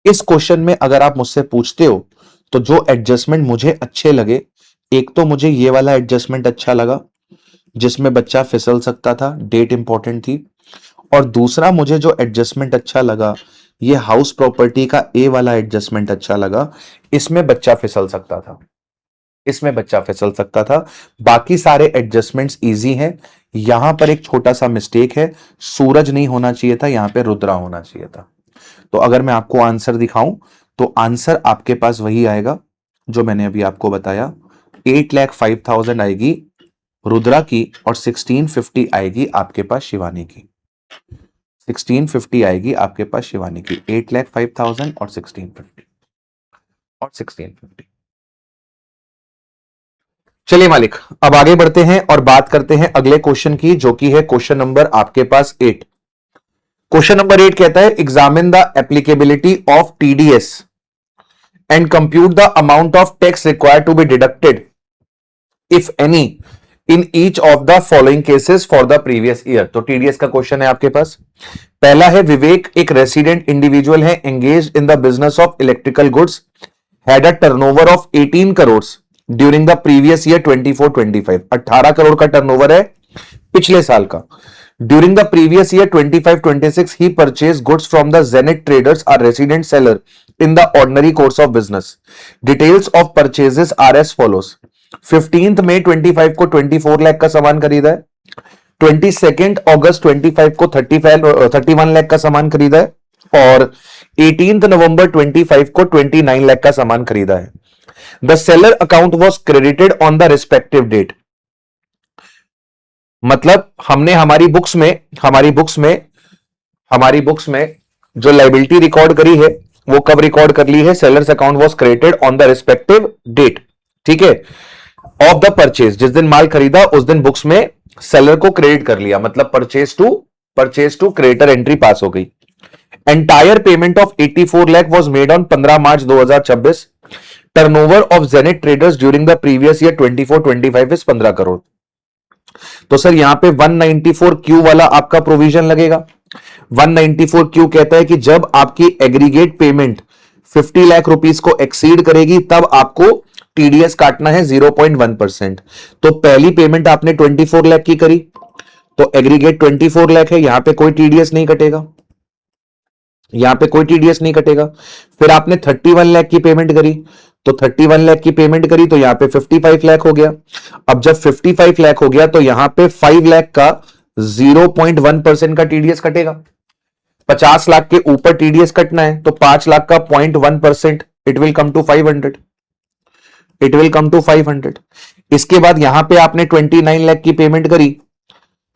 इस क्वेश्चन में अगर आप मुझसे पूछते हो तो जो एडजस्टमेंट मुझे अच्छे लगे, एक तो मुझे ये वाला एडजस्टमेंट अच्छा लगा जिसमें बच्चा फिसल सकता था, डेट इंपॉर्टेंट थी, और दूसरा मुझे जो एडजस्टमेंट अच्छा लगा, ये हाउस प्रॉपर्टी का ए वाला एडजस्टमेंट अच्छा लगा, इसमें बच्चा फिसल सकता था, बाकी सारे एडजस्टमेंट्स इजी हैं। यहां पर एक छोटा सा मिस्टेक है, सूरज नहीं होना चाहिए था, यहां पे रुद्रा होना चाहिए था। तो अगर मैं आपको आंसर दिखाऊं तो आंसर आपके पास वही आएगा जो मैंने अभी आपको बताया, 8,05,000 आएगी रुद्रा की और 1650 आएगी आपके पास शिवानी की। 1650 आएगी आपके पास शिवानी की, 8,05,000 और 1650। चलिए मालिक, अब आगे बढ़ते हैं और बात करते हैं अगले क्वेश्चन की, जो कि है क्वेश्चन नंबर आपके पास 8। क्वेश्चन नंबर 8 कहता है examine the applicability of TDS and compute the amount of tax required to be deducted if any in each of the following cases for the previous year. तो टीडीएस का क्वेश्चन है आपके पास। पहला है विवेक एक रेसिडेंट इंडिविजुअल है, engage in the business of electrical goods, had a turnover of 18 crore during the previous year 24-25। 18 crore का टर्नओवर है पिछले साल का। During the previous year 25-26 he purchase goods from the Janet traders are resident seller in the ordinary course of business. Details of purchases are as follows. 15 मई 25 को 24 लाख का सामान खरीदा है, 22 अगस्त 25 को 31 लाख का सामान खरीदा है, और 18 नवंबर 25 को 29 लाख का सामान खरीदा है। The seller account was credited on the respective date. मतलब हमने हमारी बुक्स में जो लाइबिलिटी रिकॉर्ड करी है वो कब रिकॉर्ड कर ली है, sellers account was credited on the respective date, ठीक है, ऑफ द परचेज। जिस दिन माल खरीदा उस दिन बुक्स में सेलर को क्रेडिट कर लिया, मतलब purchase to creditor entry pass हो गई। Entire payment of 84 lakh was made on 15 March 2026। Turnover of Janet traders during the previous year 24-25 is 15 crore. तो सर यहां पे 194Q वाला आपका प्रोविजन लगेगा। 194Q कहता है कि जब आपकी एग्रीगेट पेमेंट 50 लाख रुपीस को एक्सीड करेगी तब आपको टीडीएस काटना है 0.1%। तो पहली पेमेंट आपने 24 लाख की करी तो एग्रीगेट 24 लाख है, यहां पे कोई टीडीएस नहीं कटेगा, फिर आपने 31 लाख की पेमेंट करी तो 31 लाख की पेमेंट करी तो यहां पे 55 लाख हो गया। अब जब 55 लाख हो गया तो यहां पे 5 लाख का 0.1% का टीडीएस कटेगा। 50 लाख के ऊपर टीडीएस कटना है तो 5 लाख का 0.1%, इट विल कम टू 500। इसके बाद यहां पे आपने 29 लाख की पेमेंट करी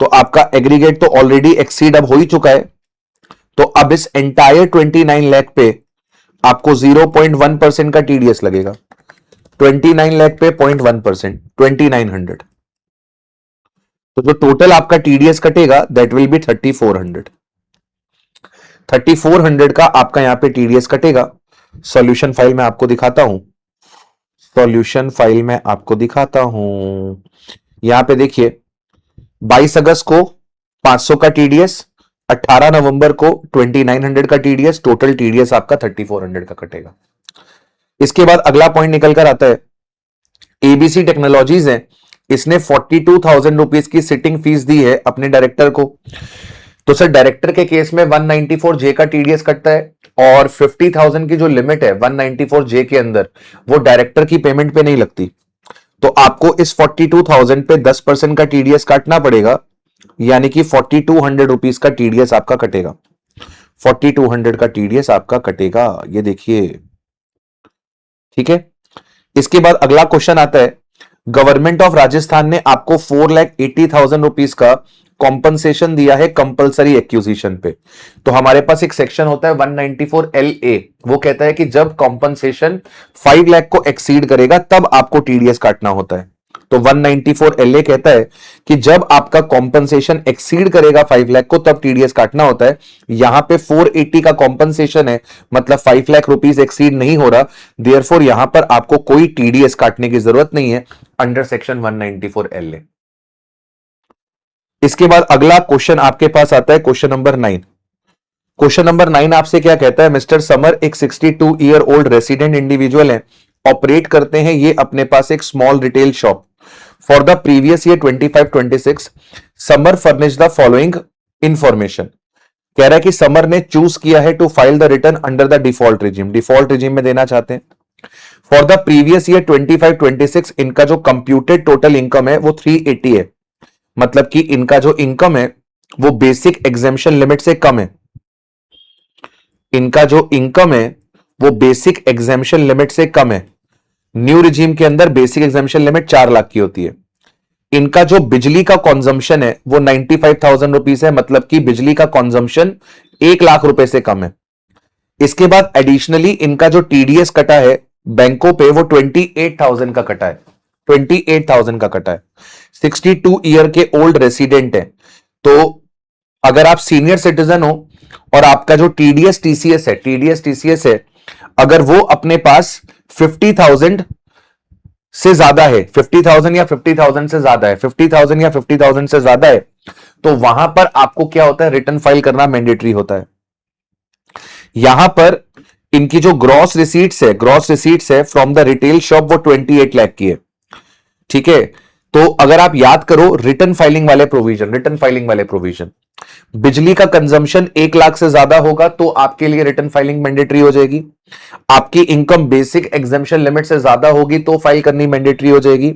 तो आपका एग्रीगेट तो ऑलरेडी एक्सीड अब हो ही चुका है, तो अब इस एंटायर 29 लाख पे आपको 0.1% का टीडीएस लगेगा। 29 लाख पे 0.1%, 2900। तो जो टोटल आपका टीडीएस कटेगा दैट विल बी 3400। 3400 का आपका यहां पे टीडीएस कटेगा। सॉल्यूशन फाइल में आपको दिखाता हूं, यहां पे देखिए 22 अगस्त को 500 का टीडीएस, 18 नवंबर को 2900 का टीडीएस, टोटल टीडीएस आपका 3400 का कटेगा। इसके बाद अगला पॉइंट निकल कर आता है, एबीसी टेक्नोलॉजीज है, इसने 42,000 रुपीज की सिटिंग फीस दी है अपने डायरेक्टर को। तो सर डायरेक्टर के केस में 194J का टीडीएस कटता है और 50,000 की जो लिमिट है 194J के अंदर वो डायरेक्टर की पेमेंट पे नहीं लगती, तो आपको इस 42,000 पे 10% का टीडीएस काटना पड़ेगा यानी कि 4200 रुपीज का टीडीएस आपका कटेगा, 4200 का टीडीएस आपका कटेगा, ये देखिए। ठीक है, इसके बाद अगला क्वेश्चन आता है, गवर्नमेंट ऑफ राजस्थान ने आपको 4,80,000 रुपीज का कॉम्पनसेशन दिया है कंपलसरी एक्विजिशन पे। तो हमारे पास एक सेक्शन होता है 194LA, वो कहता है कि जब कॉम्पनसेशन 5 लाख को एक्सीड करेगा तब आपको टीडीएस काटना होता है। तो 194LA कहता है कि जब आपका कॉम्पनसेशन एक्सीड करेगा 5 लाख को तब टीडीएस काटना होता है। यहां पे 480 का कॉम्पनसेशन है, मतलब 5 लाख रुपीज एक्सीड नहीं हो रहा, देयरफॉर यहां पर आपको कोई टीडीएस काटने की जरूरत नहीं है अंडर सेक्शन 194LA। इसके बाद अगला क्वेश्चन आपके पास आता है क्वेश्चन नंबर 9। क्वेश्चन नंबर 9 आपसे क्या कहता है, मिस्टर समर एक 62 ईयर ओल्ड रेसिडेंट इंडिविजुअल है, ऑपरेट करते हैं ये अपने पास एक small retail shop. For the previous year 25-26 Samar furnish the following information. कह रहा है कि समर ने चूज किया है to file the return under the default regime, default regime में देना चाहते हैं। फॉर द प्रीवियस ईयर 25-26 इनका जो कंप्यूटेड टोटल इनकम है वो 380 है, मतलब कि इनका जो इनकम है वो बेसिक एग्जेम्पशन लिमिट से कम है। इनका जो इनकम है वो बेसिक एग्जेम्पशन लिमिट से कम है। न्यू रिजीम के अंदर बेसिक एग्जेम्पशन लिमिट 4 लाख की होती है। इनका जो बिजली का कॉन्जम्पशन है वो 95,000 रुपीज है, मतलब कि बिजली का कॉन्जम्पशन 1 लाख रुपए से कम है। इसके बाद एडिशनली इनका जो टीडीएस कटा है बैंकों पे वो 28,000 का कटा है, 28,000 का कटा है। 62 ईयर के ओल्ड रेसिडेंट है, तो अगर आप सीनियर सिटीजन हो और आपका जो टीडीएस टीसीएस है, अगर वो अपने पास 50,000 से ज्यादा है, 50,000 या 50,000 से ज्यादा है, 50,000 या 50,000 से ज्यादा है, तो वहां पर आपको क्या होता है, रिटर्न फाइल करना मैंडेटरी होता है। यहां पर इनकी जो ग्रॉस रिसीट्स है फ्रॉम द रिटेल शॉप वो 28 लाख की है। ठीक है, तो अगर आप याद करो रिटर्न फाइलिंग वाले प्रोविजन, बिजली का कंजम्पशन 1 लाख से ज्यादा होगा तो आपके लिए रिटर्न फाइलिंग मैंडेटरी हो जाएगी। आपकी इनकम बेसिक एग्जेम्पशन लिमिट से ज्यादा होगी तो फाइल करनी मैंडेटरी हो जाएगी।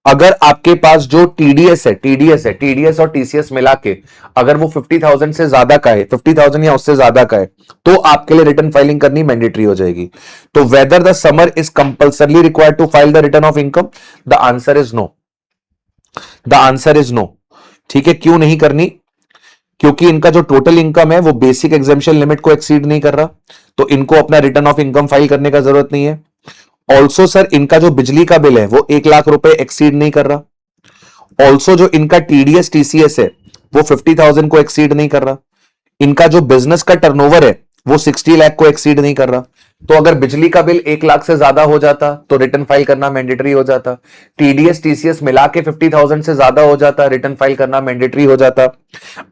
अगर आपके पास जो टीडीएस और टीसीएस मिला के अगर वो 50,000 से ज्यादा का है, 50,000 या उससे ज्यादा का है, तो आपके लिए रिटर्न फाइलिंग करनी मैंडेटरी हो जाएगी। तो whether the Samar is compulsorily required to file the return of income, the answer is no, the answer is no. ठीक है, क्यों नहीं करनी, क्योंकि इनका जो टोटल इनकम है वो बेसिक एग्जेम्पशन लिमिट को एक्सीड नहीं कर रहा, तो इनको अपना रिटर्न ऑफ इनकम फाइल करने का जरूरत नहीं है। ऑल्सो सर इनका जो बिजली का बिल है वो 1 लाख रुपए एक्सीड नहीं कर रहा। ऑल्सो जो इनका टीडीएस टीसीएस है वो 50,000 को एक्सीड नहीं कर रहा। इनका जो बिजनेस का टर्नओवर है वो 60 लाख को एक्सीड नहीं कर रहा। तो अगर बिजली का बिल 1 लाख से ज्यादा हो जाता तो रिटर्न फाइल करना मैंडेटरी हो जाता। टीडीएस टीसीएस मिला के 50,000 से ज्यादा हो जाता, रिटर्न फाइल करना मैंडेटरी हो जाता।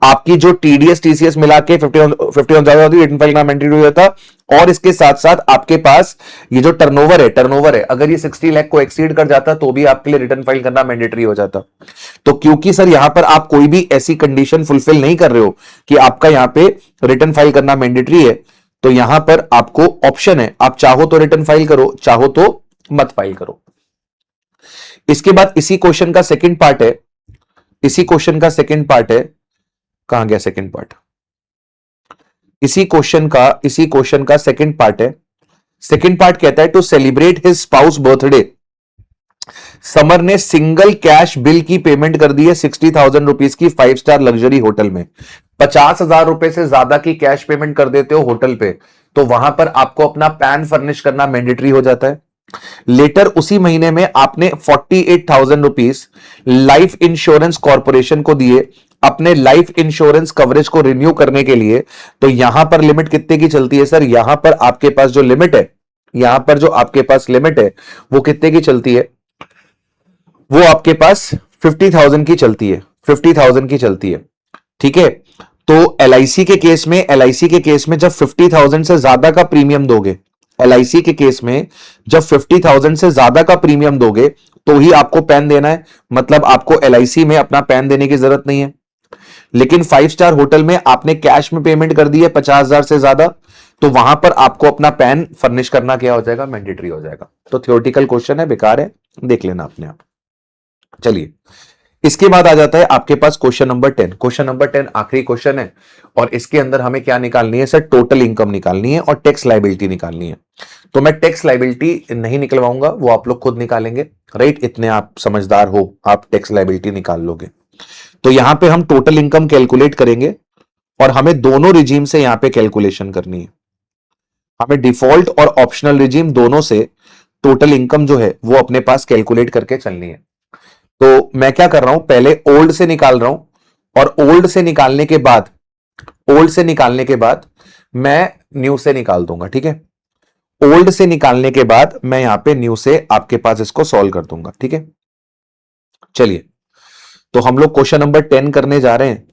आपकी जो टीडीएस टीसीएस मिला के 50,000 ज्यादा होती, रिटर्न फाइल करना मैंडेटरी हो जाता। और इसके साथ साथ आपके पास ये जो टर्नओवर है, अगर ये 60 लाख को एक्सीड कर जाता तो भी आपके लिए रिटर्न फाइल करना मैंडेटरी हो जाता। तो क्योंकि सर यहां पर आप कोई भी ऐसी कंडीशन फुलफिल नहीं कर रहे हो कि आपका यहां पे रिटर्न फाइल करना मैंडेटरी है, तो यहां पर आपको ऑप्शन है, आप चाहो तो रिटर्न फाइल करो, चाहो तो मत फाइल करो। इसके बाद इसी क्वेश्चन का सेकंड पार्ट है, कहां गया सेकंड पार्ट, इसी क्वेश्चन का सेकंड पार्ट है। सेकंड पार्ट कहता है to celebrate his spouse birthday Samar ने सिंगल कैश बिल की पेमेंट कर दी है 60,000 रुपीज की 5 स्टार लग्जरी होटल में। 50,000 रुपए से ज्यादा की कैश पेमेंट कर देते हो होटल पे तो वहां पर आपको अपना पैन फर्निश करना मैंडेटरी हो जाता है। लेटर उसी महीने में आपने 48,000 रुपीज लाइफ इंश्योरेंस कॉर्पोरेशन को दिए अपने लाइफ इंश्योरेंस कवरेज को रिन्यू करने के लिए। तो यहां पर लिमिट कितने की चलती है सर, यहां पर आपके पास जो लिमिट है वो कितने की चलती है, वो आपके पास 50,000 की चलती है, 50,000 की चलती है। ठीक है, तो एलआईसी के केस में जब 50,000 से ज्यादा का प्रीमियम दोगे, एलआईसी के केस में जब 50,000 से ज्यादा का प्रीमियम दोगे तो ही आपको पैन देना है, मतलब आपको एलआईसी में अपना पैन देने की जरूरत नहीं है। लेकिन 5 स्टार होटल में आपने कैश में पेमेंट कर दी है 50,000 से ज्यादा, तो वहां पर आपको अपना पैन फर्निश करना क्या हो जाएगा, मैंडेटरी हो जाएगा। तो थ्योरेटिकल क्वेश्चन है, बेकार है, देख लेना अपने आप। चलिए इसके बाद आ जाता है आपके पास क्वेश्चन नंबर 10। क्वेश्चन नंबर 10 आखिरी क्वेश्चन है और इसके अंदर हमें क्या निकालनी है सर? टोटल इनकम निकालनी है और टैक्स लायबिलिटी निकालनी है। तो मैं टैक्स लायबिलिटी नहीं निकलवाऊंगा, वो आप लोग खुद निकालेंगे, राइट? इतने आप समझदार हो, आप टैक्स लायबिलिटी निकाल लोगे। तो यहां पे हम टोटल इनकम कैलकुलेट करेंगे और हमें दोनों रिजीम से यहां पे कैलकुलेशन करनी है। हमें डिफॉल्ट और ऑप्शनल रिजीम दोनों से टोटल इनकम जो है वो अपने पास कैलकुलेट करके चलनी है। तो मैं क्या कर रहा हूं, पहले ओल्ड से निकाल रहा हूं और ओल्ड से निकालने के बाद, ओल्ड से निकालने के बाद मैं न्यू से निकाल दूंगा, ठीक है? ओल्ड से निकालने के बाद मैं यहां पे न्यू से आपके पास इसको सॉल्व कर दूंगा, ठीक है? चलिए, तो हम लोग क्वेश्चन नंबर 10 करने जा रहे हैं।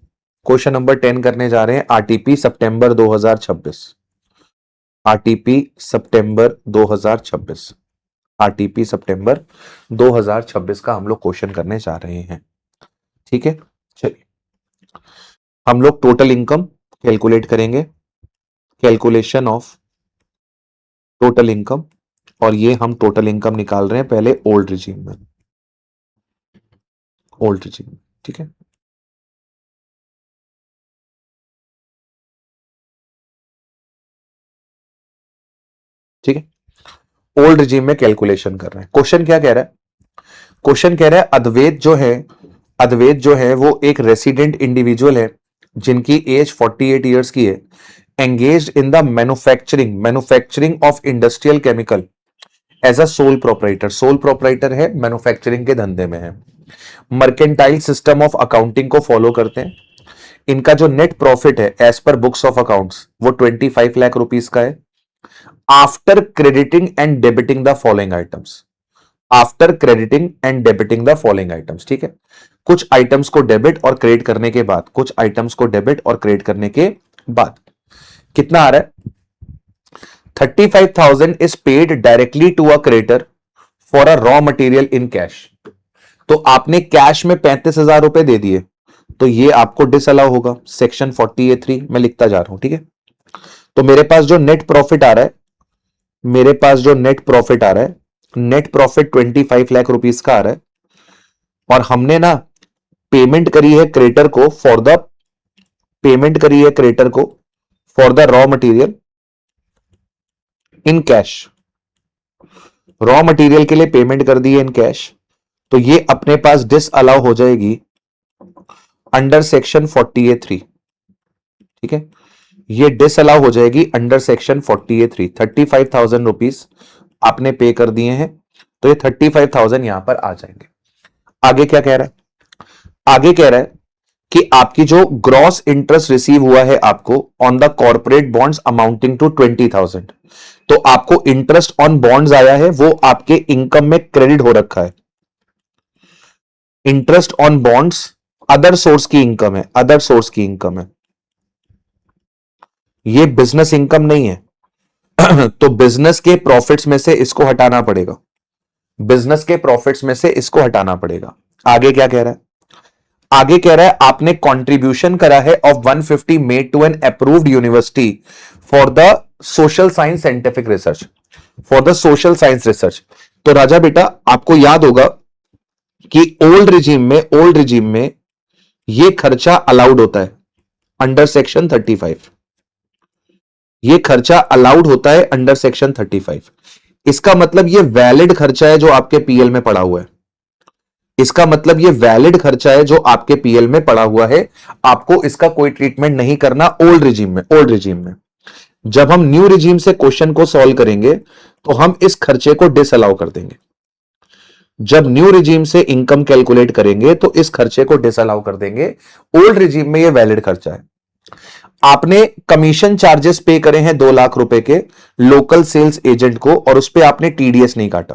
क्वेश्चन नंबर 10 करने जा रहे हैं आरटीपी सितंबर 2026। आरटीपी सितंबर 2026। आरटीपी सितंबर 2026 का हम लोग क्वेश्चन करने जा रहे हैं, ठीक है? चलिए, हम लोग टोटल इनकम कैलकुलेट करेंगे, कैलकुलेशन ऑफ टोटल इनकम, और ये हम टोटल इनकम निकाल रहे हैं पहले ओल्ड रिजीम में, ओल्ड रिजीम, ठीक है? ठीक है, ओल्ड रिजीम में कैलकुलेशन कर रहे हैं। क्वेश्चन क्या कह रहा है? क्वेश्चन कह रहा है अद्वैत जो है, अद्वैत जो है वो एक रेसिडेंट इंडिविजुअल है जिनकी एज 48 ईयर्स की है, engaged in the manufacturing of industrial chemical as a sole proprietor. Sole proprietor है, मैन्युफैक्चरिंग के धंधे में है। मर्केंटाइल सिस्टम ऑफ अकाउंटिंग को फॉलो करते हैं। इनका जो नेट प्रॉफिट है as per books of accounts वो 25 लाख रुपीस का है, after crediting and debiting the following items. After crediting and debiting the following items, ठीक है? कुछ आइटम्स को डेबिट और क्रेडिट करने के बाद, कुछ आइटम्स को डेबिट और क्रेडिट करने के बाद कितना आ रहा है? 35,000 is paid directly to a creditor for a raw material in cash. तो आपने कैश में 35,000 रुपए दे दिए, तो ये आपको डिसअलाउ होगा, सेक्शन 40A3 में लिखता जा रहा हूं, ठीक है? तो मेरे पास जो नेट प्रॉफिट आ रहा है, मेरे पास जो नेट प्रॉफिट आ रहा है, नेट प्रॉफिट 25 लाख रुपीस का आ रहा है, और हमने ना पेमेंट करी है क्रेडिटर को फॉर द, पेमेंट करी है क्रेडिटर को for the raw material in cash. Raw material के लिए पेमेंट कर दी है इन कैश, तो ये अपने पास डिसअलाउ हो जाएगी अंडर सेक्शन 40A3, ठीक है? ये डिसअलाउ हो जाएगी अंडर सेक्शन 40A3। 35,000 रुपीज आपने पे कर दिए हैं, तो ये 35,000 यहां पर आ जाएंगे। आगे क्या कह रहा है? आगे कह रहा है कि आपकी जो ग्रॉस इंटरेस्ट रिसीव हुआ है आपको on the corporate bonds amounting to 20,000, तो आपको इंटरेस्ट ऑन बॉन्ड्स आया है, वो आपके इनकम में क्रेडिट हो रखा है। Interest on bonds other source की इनकम है, अदर सोर्स की इनकम है, ये बिजनेस इनकम नहीं है। तो बिजनेस के प्रॉफिट्स में से इसको हटाना पड़ेगा, बिजनेस के प्रॉफिट्स में से इसको हटाना पड़ेगा। आगे क्या कह रहा है? आगे कह रहा है आपने कंट्रीब्यूशन करा है of 150 made to an approved university for the social science scientific research, for the social science research. तो राजा बेटा आपको याद होगा कि ओल्ड रिजीम में, ओल्ड रिजीम में ये खर्चा अलाउड होता है अंडर सेक्शन 35, ये खर्चा अलाउड होता है अंडर सेक्शन 35। इसका मतलब ये वैलिड खर्चा है जो आपके पीएल में पड़ा हुआ है, इसका मतलब ये वैलिड खर्चा है जो आपके पीएल में पड़ा हुआ है, आपको इसका कोई ट्रीटमेंट नहीं करना ओल्ड रिजीम में। ओल्ड रिजीम में जब हम न्यू रिजीम से क्वेश्चन को सॉल्व करेंगे तो हम इस खर्चे को डिसअलाउ कर देंगे। जब न्यू रिजीम से इनकम कैलकुलेट करेंगे तो इस खर्चे को डिसअलाउ कर देंगे। ओल्ड रिजीम में ये वैलिड खर्चा है। आपने कमीशन चार्जेस पे करे हैं 2 लाख रुपए के लोकल सेल्स एजेंट को, और उस पर आपने टीडीएस नहीं काटा,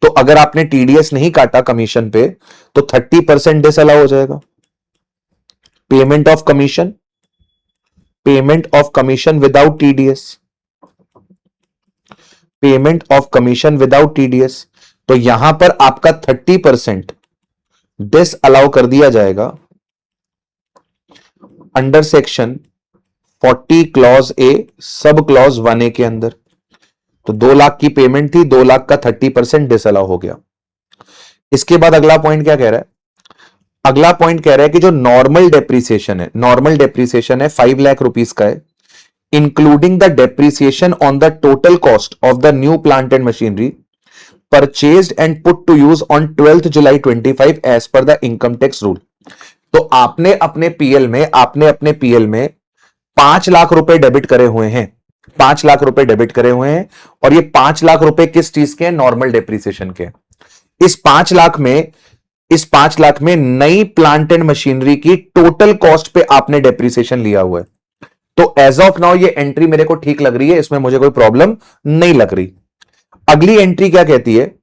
तो अगर आपने टीडीएस नहीं काटा कमीशन पे तो 30% डिसअलाउ हो जाएगा। Payment of commission, payment of commission without TDS, payment of commission without TDS, तो यहां पर आपका 30% डिसअलाउ कर दिया जाएगा under section 40 clause A sub clause 1A के अंदर। तो 2 लाख की पेमेंट थी, 2 लाख का 30% डिसअलाउ हो गया। इसके बाद अगला पॉइंट क्या कह रहा है? अगला पॉइंट कह रहा है कि जो नॉर्मल डेप्रीसिएशन है 5 लाख रुपीस का है, including the depreciation on the total cost of the new plant and machinery purchased and put to use on 12th July 25 as per the income tax rule. तो आपने अपने पीएल में 5 लाख रुपए डेबिट करे हुए हैं, 5 लाख रुपए डेबिट करे हुए हैं, और ये 5 लाख रुपए किस चीज के हैं? नॉर्मल डेप्रीसिएशन के। इस 5 लाख में नई प्लांट एंड मशीनरी की टोटल कॉस्ट पे आपने डेप्रीसिएशन लिया हुआ है। तो एज ऑफ नाउ ये एंट्री मेरे को ठीक लग रही है, इसमें मुझे कोई प्रॉब्लम नहीं लग रही। अगली एंट्री क्या कहती है?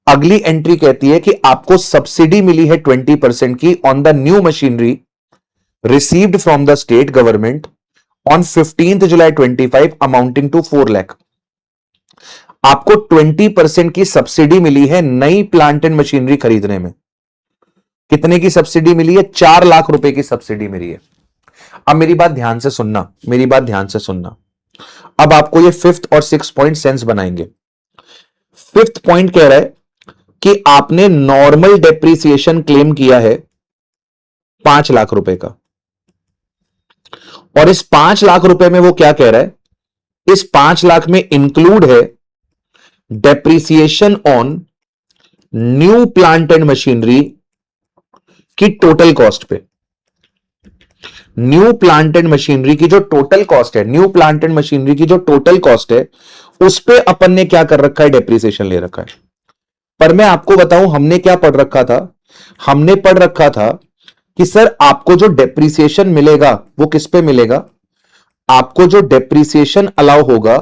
अगली एंट्री कहती है कि आपको सब्सिडी मिली है 20% की on the new machinery received from the state government on 15th July 25 amounting to 4 lakh. आपको 20% की सब्सिडी मिली है नई प्लांट एंड मशीनरी खरीदने में। कितने की सब्सिडी मिली है? 4 लाख रुपए की सब्सिडी मिली है। अब मेरी बात ध्यान से सुनना, अब आपको ये 5th और 6th पॉइंट सेंस बनाएंगे। 5th पॉइंट कह रहा है कि आपने नॉर्मल डेप्रीसिएशन क्लेम किया है 5 लाख रुपए का, और इस 5 लाख रुपए में वो क्या कह रहा है? इस 5 लाख में इंक्लूड है depreciation on new plant and machinery की टोटल कॉस्ट पे। न्यू प्लांट एंड मशीनरी की जो टोटल कॉस्ट है, उस पे अपन ने क्या कर रखा है? डेप्रीसिएशन ले रखा है। पर मैं आपको बताऊं हमने क्या पढ़ रखा था? हमने पढ़ रखा था कि सर आपको जो डेप्रीसिएशन मिलेगा वो किस पे मिलेगा? आपको जो डेप्रीसिएशन अलाउ होगा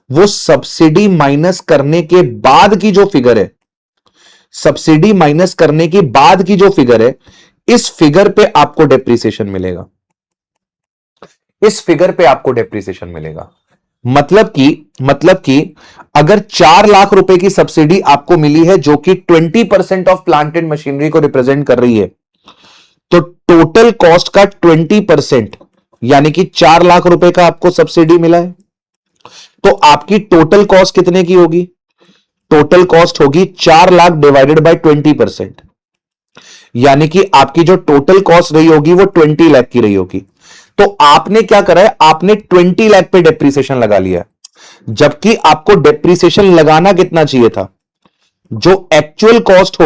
वो सब्सिडी माइनस करने के बाद की जो फिगर है, इस फिगर पे आपको डेप्रीसिएशन मिलेगा। मतलब कि अगर 4 लाख रुपए की सब्सिडी आपको मिली है जो कि 20% ऑफ प्लांट एंड मशीनरी को रिप्रेजेंट कर रही है, तो टोटल कॉस्ट का 20% यानी कि 4 लाख रुपए का आपको सब्सिडी मिला है, तो आपकी टोटल कॉस्ट कितने की होगी? टोटल कॉस्ट होगी 4 लाख डिवाइडेड बाय 20%, यानी कि आपकी जो टोटल कॉस्ट रही होगी वो 20 लाख की रही होगी। तो आपने क्या करा है? आपने 20 लाख पे डेप्रीसिएशन लगा लिया, जबकि आपको डेप्रीसिएशन लगाना कितना चाहिए था? जो एक्चुअल कॉस्ट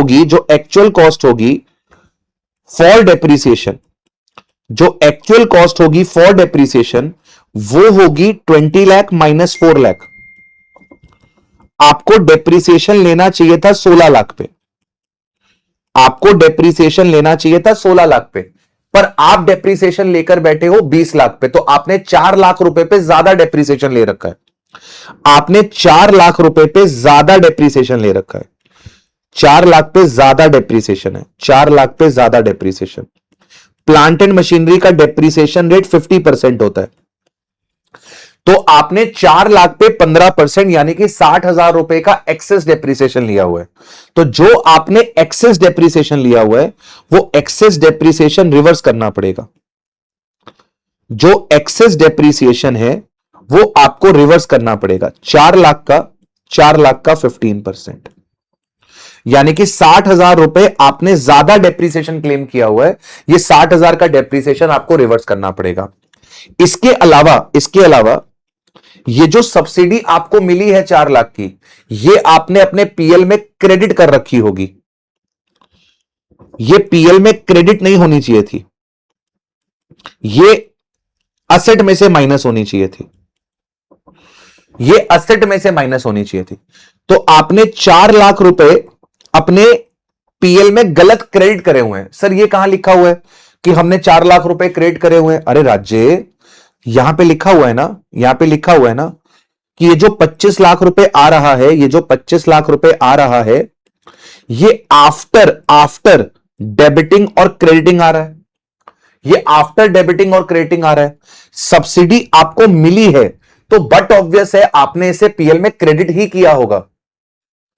होगी फॉर डेप्रीसिएशन, वो होगी 20 लाख माइनस 4 लाख। आपको डेप्रीसिएशन लेना चाहिए था 16 लाख पे, पर आप डेप्रीसिएशन लेकर बैठे हो 20 लाख पे, तो आपने 4 लाख रुपए पे ज्यादा डेप्रीसिएशन ले रखा है। 4 लाख पे ज्यादा डेप्रीसिएशन। प्लांट एंड मशीनरी का डेप्रीसिएशन रेट 50% होता है, तो आपने 4 लाख पे 15% यानी कि 60,000 रुपए का एक्सेस डेप्रीसिएशन लिया हुआ है। तो जो आपने एक्सेस डेप्रीसिएशन लिया हुआ है वो एक्सेस डेप्रीसिएशन रिवर्स करना पड़ेगा। जो एक्सेस डेप्रीसिएशन है वो आपको रिवर्स करना पड़ेगा। 4 लाख का 15%, यानी कि 60,000 रुपए आपने ज्यादा डेप्रीसिएशन क्लेम किया हुआ है, ये 60,000 का डेप्रीसिएशन आपको रिवर्स करना पड़ेगा। इसके अलावा ये जो सब्सिडी आपको मिली है 4 लाख की, ये आपने अपने पीएल में क्रेडिट कर रखी होगी। ये पीएल में क्रेडिट नहीं होनी चाहिए थी, ये असेट में से माइनस होनी चाहिए थी। तो आपने 4 लाख रुपए अपने पीएल में गलत क्रेडिट करे हुए हैं। सर ये कहां लिखा हुआ है कि हमने 4 लाख रुपए क्रेडिट करे हुए हैं? अरे राज्य, यहां पे लिखा हुआ है ना कि ये जो 25 लाख रुपए आ रहा है, ये आफ्टर डेबिटिंग और क्रेडिटिंग आ रहा है। सब्सिडी आपको मिली है तो बट ऑब्वियस है आपने इसे पीएल में क्रेडिट ही किया होगा,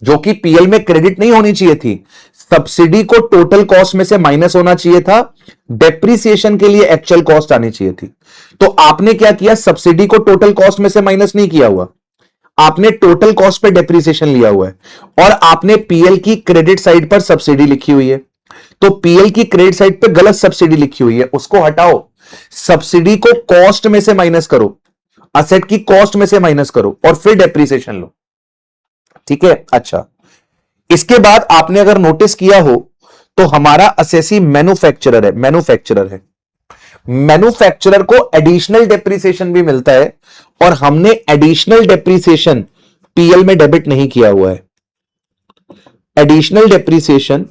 जो कि पीएल में क्रेडिट नहीं होनी चाहिए थी। सब्सिडी को टोटल कॉस्ट में से माइनस होना चाहिए था, डेप्रीसिएशन के लिए एक्चुअल कॉस्ट आनी चाहिए थी। तो आपने क्या किया? सब्सिडी को टोटल कॉस्ट में से माइनस नहीं किया हुआ, आपने टोटल कॉस्ट पे डेप्रीसिएशन लिया हुआ है, और आपने पीएल की क्रेडिट साइड पर सब्सिडी लिखी हुई है। तो पीएल की क्रेडिट साइड पे गलत सब्सिडी लिखी हुई है, उसको हटाओ, सब्सिडी को कॉस्ट में से माइनस करो, असेट की कॉस्ट में से माइनस करो और फिर डेप्रीसिएशन लो। ठीक है, अच्छा। इसके बाद आपने अगर नोटिस किया हो तो हमारा असेसी मैन्युफैक्चरर है, मैन्युफैक्चरर को एडिशनल डेप्रीसिएशन भी मिलता है और हमने एडिशनल डेप्रीसिएशन पीएल में डेबिट नहीं किया हुआ है। Additional depreciation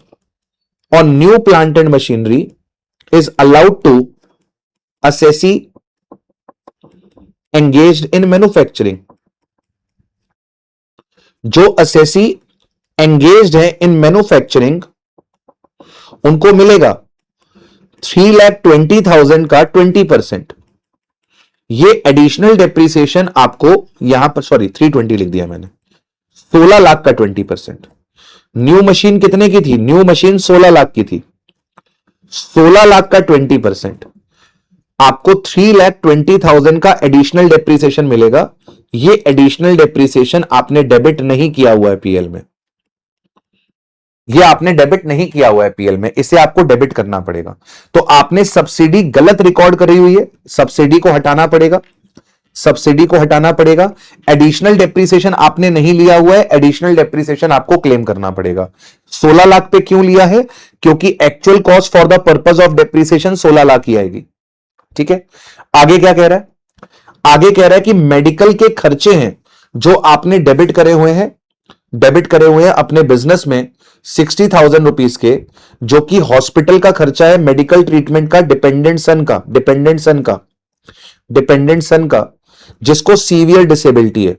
on new plant and machinery is allowed to assessee engaged in manufacturing. जो असेसी एंगेज्ड है इन मैन्युफैक्चरिंग उनको मिलेगा 3,20,000 का 20%। ये एडिशनल डेप्रीसिएशन आपको यहां पर, सॉरी 320 लिख दिया मैंने, 16 लाख का 20%। न्यू मशीन कितने की थी? न्यू मशीन 16 लाख की थी, 16 लाख का 20%, आपको 3,20,000 का एडिशनल डेप्रीसिएशन मिलेगा। ये एडिशनल डेप्रीसिएशन आपने डेबिट नहीं किया हुआ है पीएल में, ये आपने डेबिट नहीं किया हुआ है पीएल में, इसे आपको डेबिट करना पड़ेगा। तो आपने सब्सिडी गलत रिकॉर्ड करी हुई है, सब्सिडी को हटाना पड़ेगा, सब्सिडी को हटाना पड़ेगा। एडिशनल डेप्रीसिएशन आपने नहीं लिया हुआ है, एडिशनल डेप्रीसिएशन आपको क्लेम करना पड़ेगा। 16 लाख पे क्यों लिया है? क्योंकि actual cost for the purpose of depreciation 16 lakh ही आएगी। ठीक है, आगे क्या कह रहा है? आगे कह रहा है कि मेडिकल के खर्चे हैं जो आपने डेबिट करे हुए हैं अपने बिजनेस में 60,000 रुपीज के, जो कि हॉस्पिटल का खर्चा है, मेडिकल ट्रीटमेंट का, डिपेंडेंट सन का जिसको सीवियर डिसेबिलिटी है।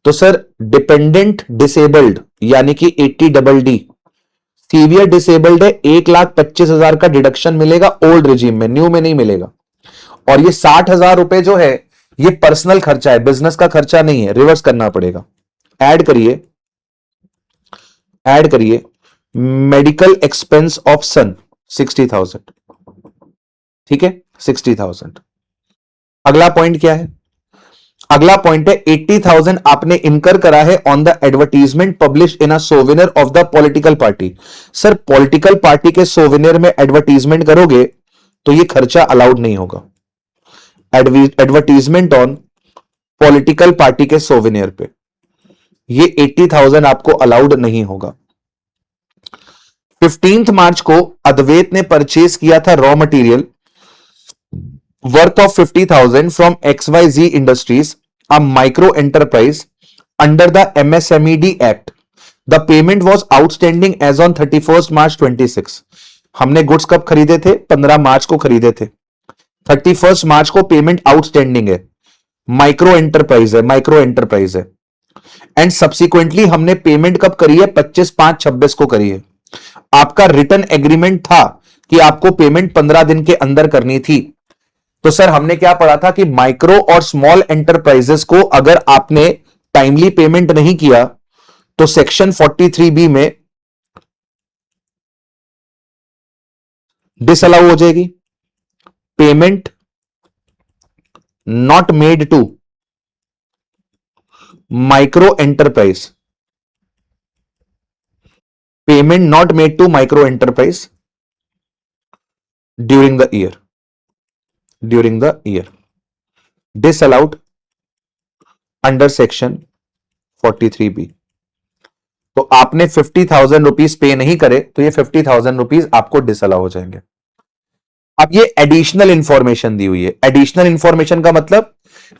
तो सर डिपेंडेंट डिसेबल्ड यानी कि 80DD, सीवियर डिसेबल्ड है, 1,25,000 का डिडक्शन मिलेगा ओल्ड रिजीम में, न्यू में नहीं मिलेगा। और ये 60,000 रुपए जो है ये पर्सनल खर्चा है, बिजनेस का खर्चा नहीं है, रिवर्स करना पड़ेगा। ऐड करिए मेडिकल एक्सपेंस ऑफ सन 60,000। ठीक है, 60,000। अगला पॉइंट क्या है? अगला पॉइंट है 80,000 आपने इनकर करा है on the advertisement publish in a souvenir of the political party. Sir political party के सोवेनियर में एडवर्टीजमेंट करोगे तो ये खर्चा अलाउड नहीं होगा। एडवर्टीजमेंट ऑन पॉलिटिकल पार्टी के सोवेनियर पे ये 80,000 आपको अलाउड नहीं होगा। 15 मार्च को अद्वैत ने परचेज किया था raw material worth of 50,000 from XYZ industries, a micro enterprise, under the MSMED act. The payment was outstanding as on 31 March 26। हमने गुड्स कब खरीदे थे? 15 मार्च को खरीदे थे, 31 मार्च को पेमेंट आउटस्टैंडिंग है, माइक्रो एंटरप्राइज है। एंड सब्सिक्वेंटली हमने पेमेंट कब करी है? 25/5/26 को करी है। आपका रिटर्न एग्रीमेंट था कि आपको पेमेंट 15 दिन के अंदर करनी थी। तो सर हमने क्या पढ़ा था कि माइक्रो और स्मॉल एंटरप्राइजेस को अगर आपने टाइमली पेमेंट नहीं किया तो सेक्शन 43B में डिसअलाउ हो जाएगी। Payment not made to micro enterprise, payment not made to micro enterprise during the year disallowed under section 43B। तो आपने 50,000 रुपीज पे नहीं करे तो ये 50,000 रुपीज आपको डिसअलाउ हो जाएंगे। अब ये एडिशनल इंफॉर्मेशन दी हुई है। एडिशनल इंफॉर्मेशन का मतलब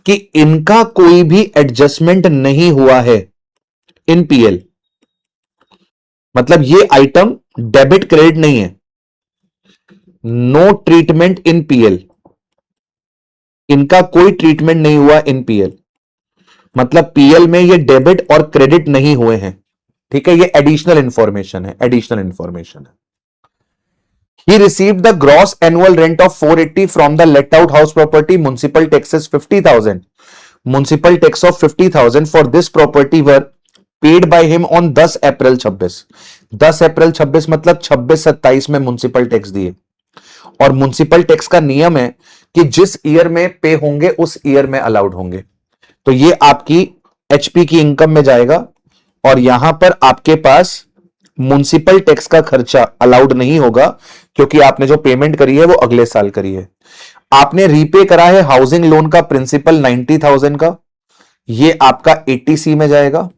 कि इनका कोई भी एडजस्टमेंट नहीं हुआ है इन पीएल, मतलब ये आइटम डेबिट क्रेडिट नहीं है, नो ट्रीटमेंट इन पीएल, इनका कोई ट्रीटमेंट नहीं हुआ इन पीएल, मतलब पीएल में ये डेबिट और क्रेडिट नहीं हुए हैं। ठीक है, ये एडिशनल इंफॉर्मेशन है, एडिशनल इंफॉर्मेशन है। He received the gross annual rent of 480 from the let out house property. Municipal taxes 50,000. Municipal tax of 50,000 for this property were paid by him on 10 अप्रैल 26। 10 अप्रैल 26 मतलब 26-27 में म्युनिसिपल टैक्स दिए। और म्युनिसिपल टैक्स का नियम है कि जिस ईयर में पे होंगे उस ईयर में अलाउड होंगे। तो ये आपकी एचपी की इनकम में जाएगा और यहां पर आपके पास म्युनिसिपल टैक्स का खर्चा अलाउड नहीं होगा क्योंकि आपने जो पेमेंट करी है वो अगले साल करी है। आपने रीपे करा है हाउसिंग लोन का प्रिंसिपल 90,000 का, ये आपका 80C में जाएगा।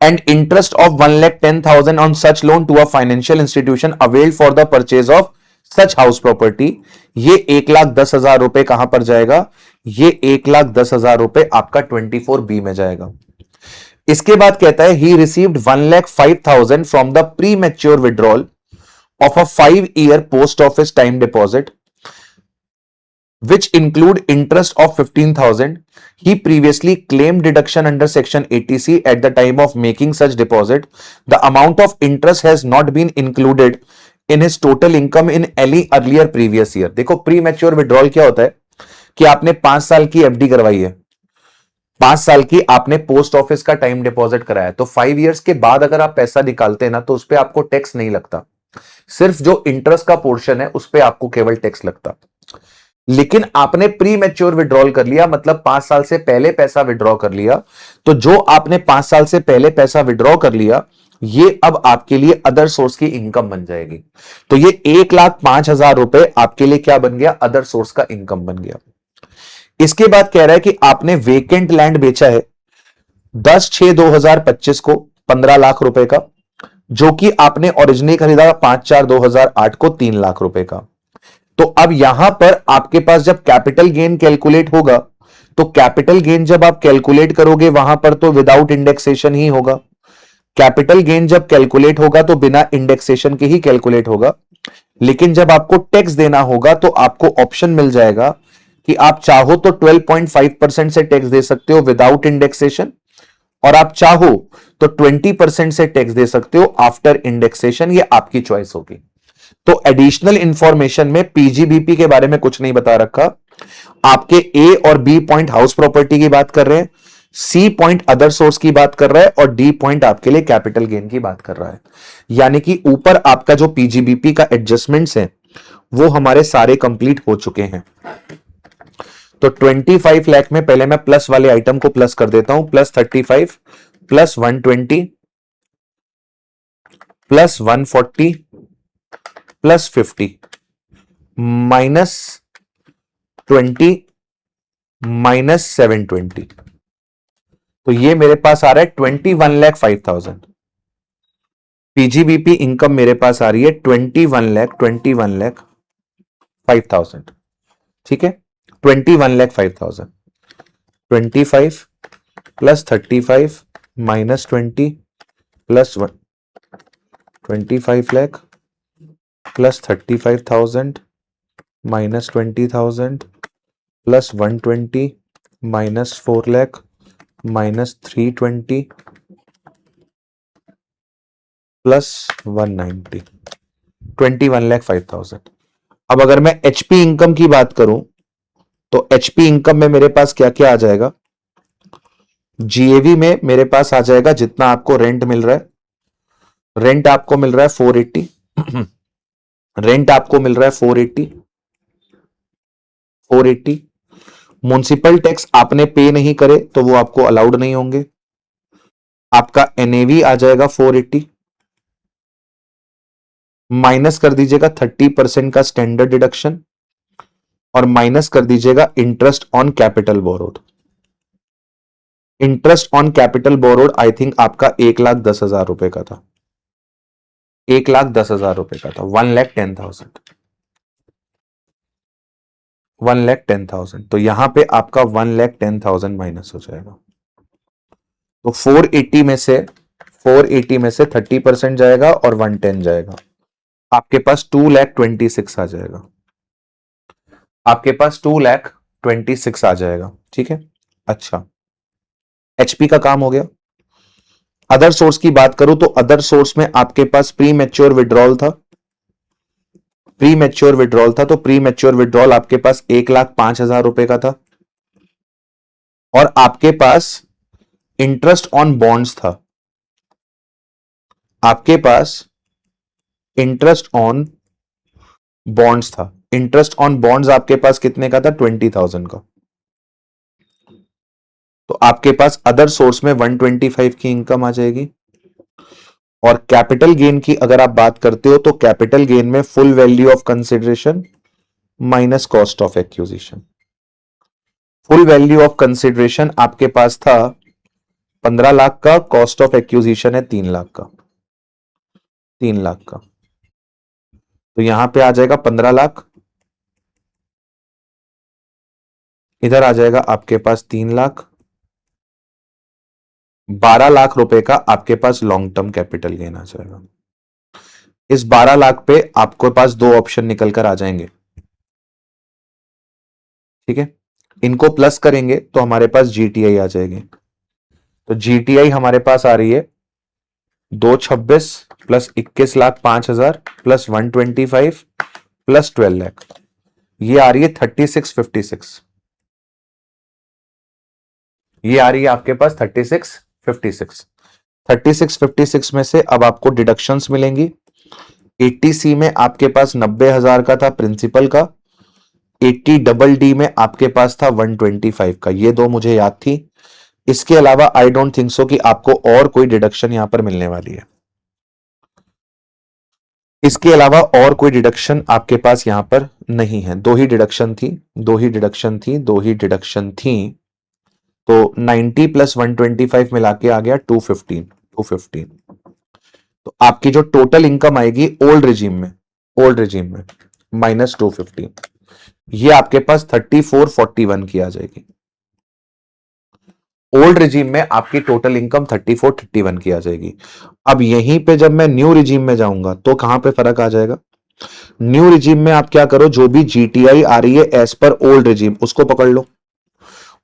And interest of 1,10,000 on such loan to a financial institution availed for the purchase of such house property, ये 1,10,000 रुपए कहां पर जाएगा? ये 1,10,000 रुपए आपका 24B में जाएगा। इसके बाद कहता है he received 1,05,000 from the pre mature withdrawal of a 5 year post office time deposit which include interest of 15,000. He previously claimed deduction under section 80C at the time of making such deposit. The amount of interest has not been included in his total income in any earlier previous year. देखो प्री मैच्योर विड्रॉल क्या होता है कि आपने 5 साल की एफडी करवाई है, 5 साल की आपने पोस्ट ऑफिस का टाइम डिपॉजिट कराया, तो 5 इयर्स के बाद अगर आप पैसा निकालते हैं ना तो उस पर आपको टैक्स नहीं लगता, सिर्फ जो इंटरेस्ट का पोर्शन है उस पर आपको केवल टैक्स लगता। लेकिन आपने प्री मैच्योर विड्रॉल कर लिया, मतलब 5 साल से पहले पैसा विड्रॉ कर लिया, तो जो आपने 5 साल से पहले पैसा विड्रॉ कर लिया ये अब आपके लिए अदर सोर्स की इनकम बन जाएगी। तो ये 1,05,000 रुपए आपके लिए क्या बन गया? अदर सोर्स का इनकम बन गया। इसके बाद कह रहा है कि आपने वेकेंट लैंड बेचा है 10/6/2025 को 15 लाख रुपए का, जो कि आपने ओरिजिनली खरीदा 5/4/2008 को 3 लाख रुपए का। तो अब यहां पर आपके पास जब कैपिटल गेन कैलकुलेट होगा, तो कैपिटल गेन जब आप कैलकुलेट करोगे वहां पर तो विदाउट इंडेक्सेशन ही होगा। कैपिटल गेन जब कैलकुलेट होगा तो बिना इंडेक्सेशन के ही कैलकुलेट होगा। लेकिन जब आपको टैक्स देना होगा तो आपको ऑप्शन मिल जाएगा कि आप चाहो तो 12.5% से टैक्स दे सकते हो विदाउट इंडेक्सेशन, और आप चाहो तो 20% से टैक्स दे सकते हो आफ्टर इंडेक्सेशन, ये आपकी चॉइस होगी। तो एडिशनल इंफॉर्मेशन में पीजीबीपी के बारे में कुछ नहीं बता रखा। आपके ए और बी पॉइंट हाउस प्रॉपर्टी की बात कर रहे हैं, सी पॉइंट अदर सोर्स की बात कर रहा है, और डी पॉइंट आपके लिए कैपिटल गेन की बात कर रहा है। यानी कि ऊपर आपका जो पीजीबीपी का एडजस्टमेंट्स है वो हमारे सारे कंप्लीट हो चुके हैं। तो 25 लाख में पहले मैं प्लस वाले आइटम को प्लस कर देता हूं, +35 +120 +140 +50 -20 -720, तो ये मेरे पास आ रहा है 21,05,000। पीजीबीपी इनकम मेरे पास आ रही है 21,05,000। ठीक है, 21,05,000। 25 +35 -20 +1 25 लाख +35,000 -20,000 +120 -4 लाख -320 +190, 21,05,000। अब अगर मैं एचपी इनकम की बात करूं तो एचपी इनकम में मेरे पास क्या क्या आ जाएगा? जीएवी में मेरे पास आ जाएगा जितना आपको रेंट मिल रहा है, रेंट आपको मिल रहा है 480 रेंट आपको मिल रहा है 480। म्युनिसिपल टैक्स आपने पे नहीं करे तो वो आपको अलाउड नहीं होंगे। आपका एनएवी आ जाएगा 480, माइनस कर दीजिएगा 30% का स्टैंडर्ड डिडक्शन, और माइनस कर दीजिएगा interest on capital borrowed. Interest on capital borrowed I think आपका 1,10,000 रुपए का था, 1,10,000 रुपए का था, 1,10,000, 1,10,000। तो यहां पे आपका 1,10,000 माइनस हो जाएगा। तो 480 में से 30% जाएगा और 110 जाएगा, आपके पास 2,26,000 आ जाएगा, आपके पास 2,26,000 आ जाएगा। ठीक है, अच्छा, एचपी का काम हो गया। अदर सोर्स की बात करूं तो अदर सोर्स में आपके पास प्री मैच्योर विड्रॉल था, प्री मैच्योर विड्रॉल था, तो प्री मैच्योर विड्रॉल आपके पास 1,05,000 रुपए का था, और आपके पास इंटरेस्ट ऑन बॉन्ड्स था, आपके पास इंटरेस्ट ऑन बॉन्ड्स था, इंटरेस्ट ऑन बॉन्ड्स आपके पास कितने का था? 20,000 का। तो आपके पास अदर सोर्स में 125 की इनकम आ जाएगी, और कैपिटल गेन की अगर आप बात करते हो तो कैपिटल गेन में full value of consideration minus cost of acquisition. Full value of consideration आपके पास था 15 लाख का, कॉस्ट ऑफ एक्विजिशन है 3 लाख का, 3 लाख का। तो यहां पे आ जाएगा 15 लाख, इधर आ जाएगा आपके पास 3 लाख, 12 लाख रुपए का आपके पास लॉन्ग टर्म कैपिटल गेन आ जाएगा। इस 12 लाख पे आपके पास दो ऑप्शन निकल कर आ जाएंगे, ठीक है। इनको प्लस करेंगे तो हमारे पास जीटीआई आ जाएगी। तो जीटीआई हमारे पास आ रही है 226 प्लस 21,05,000 प्लस 125 प्लस 12 लाख, ये आ रही है 3656। ये आ रही है आपके पास 3656। 3656 में से अब आपको डिडक्शंस मिलेंगी। 80C में आपके पास 90,000 का था प्रिंसिपल का, 80DD में आपके पास था 125 का। ये दो मुझे याद थी। इसके अलावा आई डोंट थिंक सो कि आपको और कोई डिडक्शन यहां पर मिलने वाली है। इसके अलावा और कोई डिडक्शन आपके पास यहां पर नहीं है। दो ही डिडक्शन थी, दो ही डिडक्शन थी, दो ही डिडक्शन थी। तो 90 प्लस 125 मिला के आ गया 215। तो आपकी जो टोटल इनकम आएगी ओल्ड रिजीम में माइनस 215, ये आपके पास 3441 की आ जाएगी। ओल्ड रिजीम में आपकी टोटल इनकम 3431 की आ जाएगी। अब यहीं पे जब मैं न्यू रिजीम में जाऊंगा तो कहां पे फर्क आ जाएगा? न्यू रिजीम में आप क्या करो, जो भी जीटीआई आ रही है एज पर ओल्ड रिजीम उसको पकड़ लो।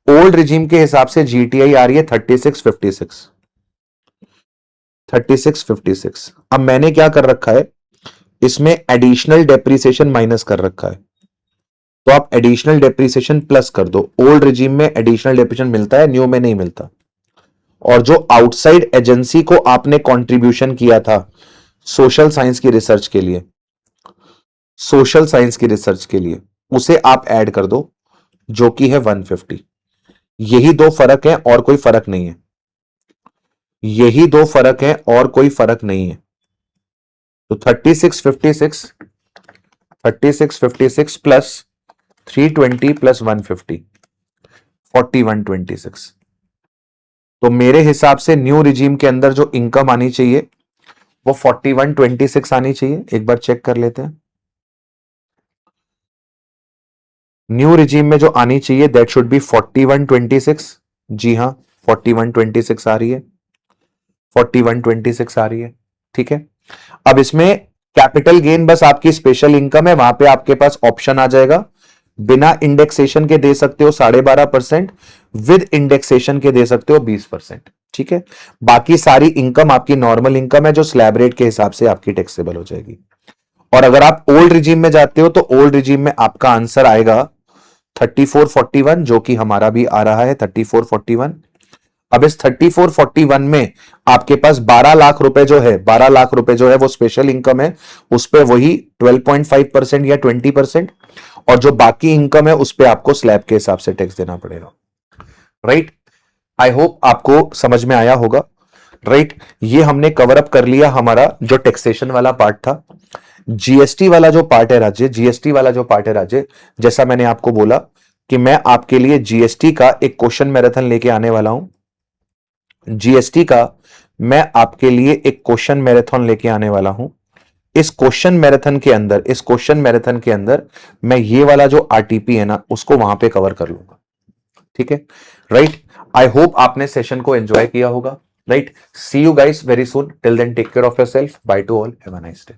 ओल्ड रिजीम के हिसाब से जीटीआई आ रही है 3656। अब मैंने क्या कर रखा है, इसमें एडिशनल डेप्रिसिएशन माइनस कर रखा है, तो आप एडिशनल डेप्रिसिएशन प्लस कर दो। ओल्ड रिजीम में एडिशनल डेप्रिसिएशन मिलता है, न्यू में नहीं मिलता। और जो आउटसाइड एजेंसी को आपने कंट्रीब्यूशन किया था सोशल साइंस की रिसर्च के लिए, उसे आप ऐड कर दो, जो कि है 150। यही दो फर्क है और कोई फर्क नहीं है। यही दो फर्क है और कोई फर्क नहीं है। तो 3656 प्लस 320 प्लस 150 4126। तो मेरे हिसाब से न्यू रिजीम के अंदर जो इनकम आनी चाहिए वो 4126 आनी चाहिए। एक बार चेक कर लेते हैं। न्यू रिजीम में जो आनी चाहिए दैट शुड बी 4126। जी हां, 4126 आ रही है, 4126 आ रही है, ठीक है। अब इसमें कैपिटल गेन बस आपकी स्पेशल इनकम है, वहां पे आपके पास ऑप्शन आ जाएगा, बिना इंडेक्सेशन के दे सकते हो 12.5%, विद इंडेक्सेशन के दे सकते हो 20%, ठीक है। बाकी सारी इनकम आपकी नॉर्मल इनकम है जो स्लैब रेट के हिसाब से आपकी टैक्सेबल हो जाएगी। और अगर आप ओल्ड रिजीम में जाते हो तो ओल्ड रिजीम में आपका आंसर आएगा 3441, जो कि हमारा भी आ रहा है 3441। अब इस 3441 में आपके पास 12 लाख रुपए जो है, 12 लाख रुपए जो है वो स्पेशल इनकम है, उस पर वही 12.5% या 20%, और जो बाकी इनकम है उस पर आपको स्लैब के हिसाब से टैक्स देना पड़ेगा। राइट, आई होप आपको समझ में आया होगा। राइट, ये हमने कवर अप कर लिया हमारा जो टैक्सेशन वाला पार्ट था। जीएसटी वाला जो पार्ट है राज्य, जैसा मैंने आपको बोला कि मैं आपके लिए जीएसटी का एक क्वेश्चन मैराथन लेके आने वाला हूं। जीएसटी का मैं आपके लिए एक क्वेश्चन मैराथन लेके आने वाला हूं। इस क्वेश्चन मैराथन के अंदर मैं ये वाला जो आरटीपी है ना उसको वहां पे कवर कर लूंगा, ठीक है। राइट, आई होप आपने सेशन को एंजॉय किया होगा। Right, see you guys very soon, till then take care of yourself, bye to all, have a nice day.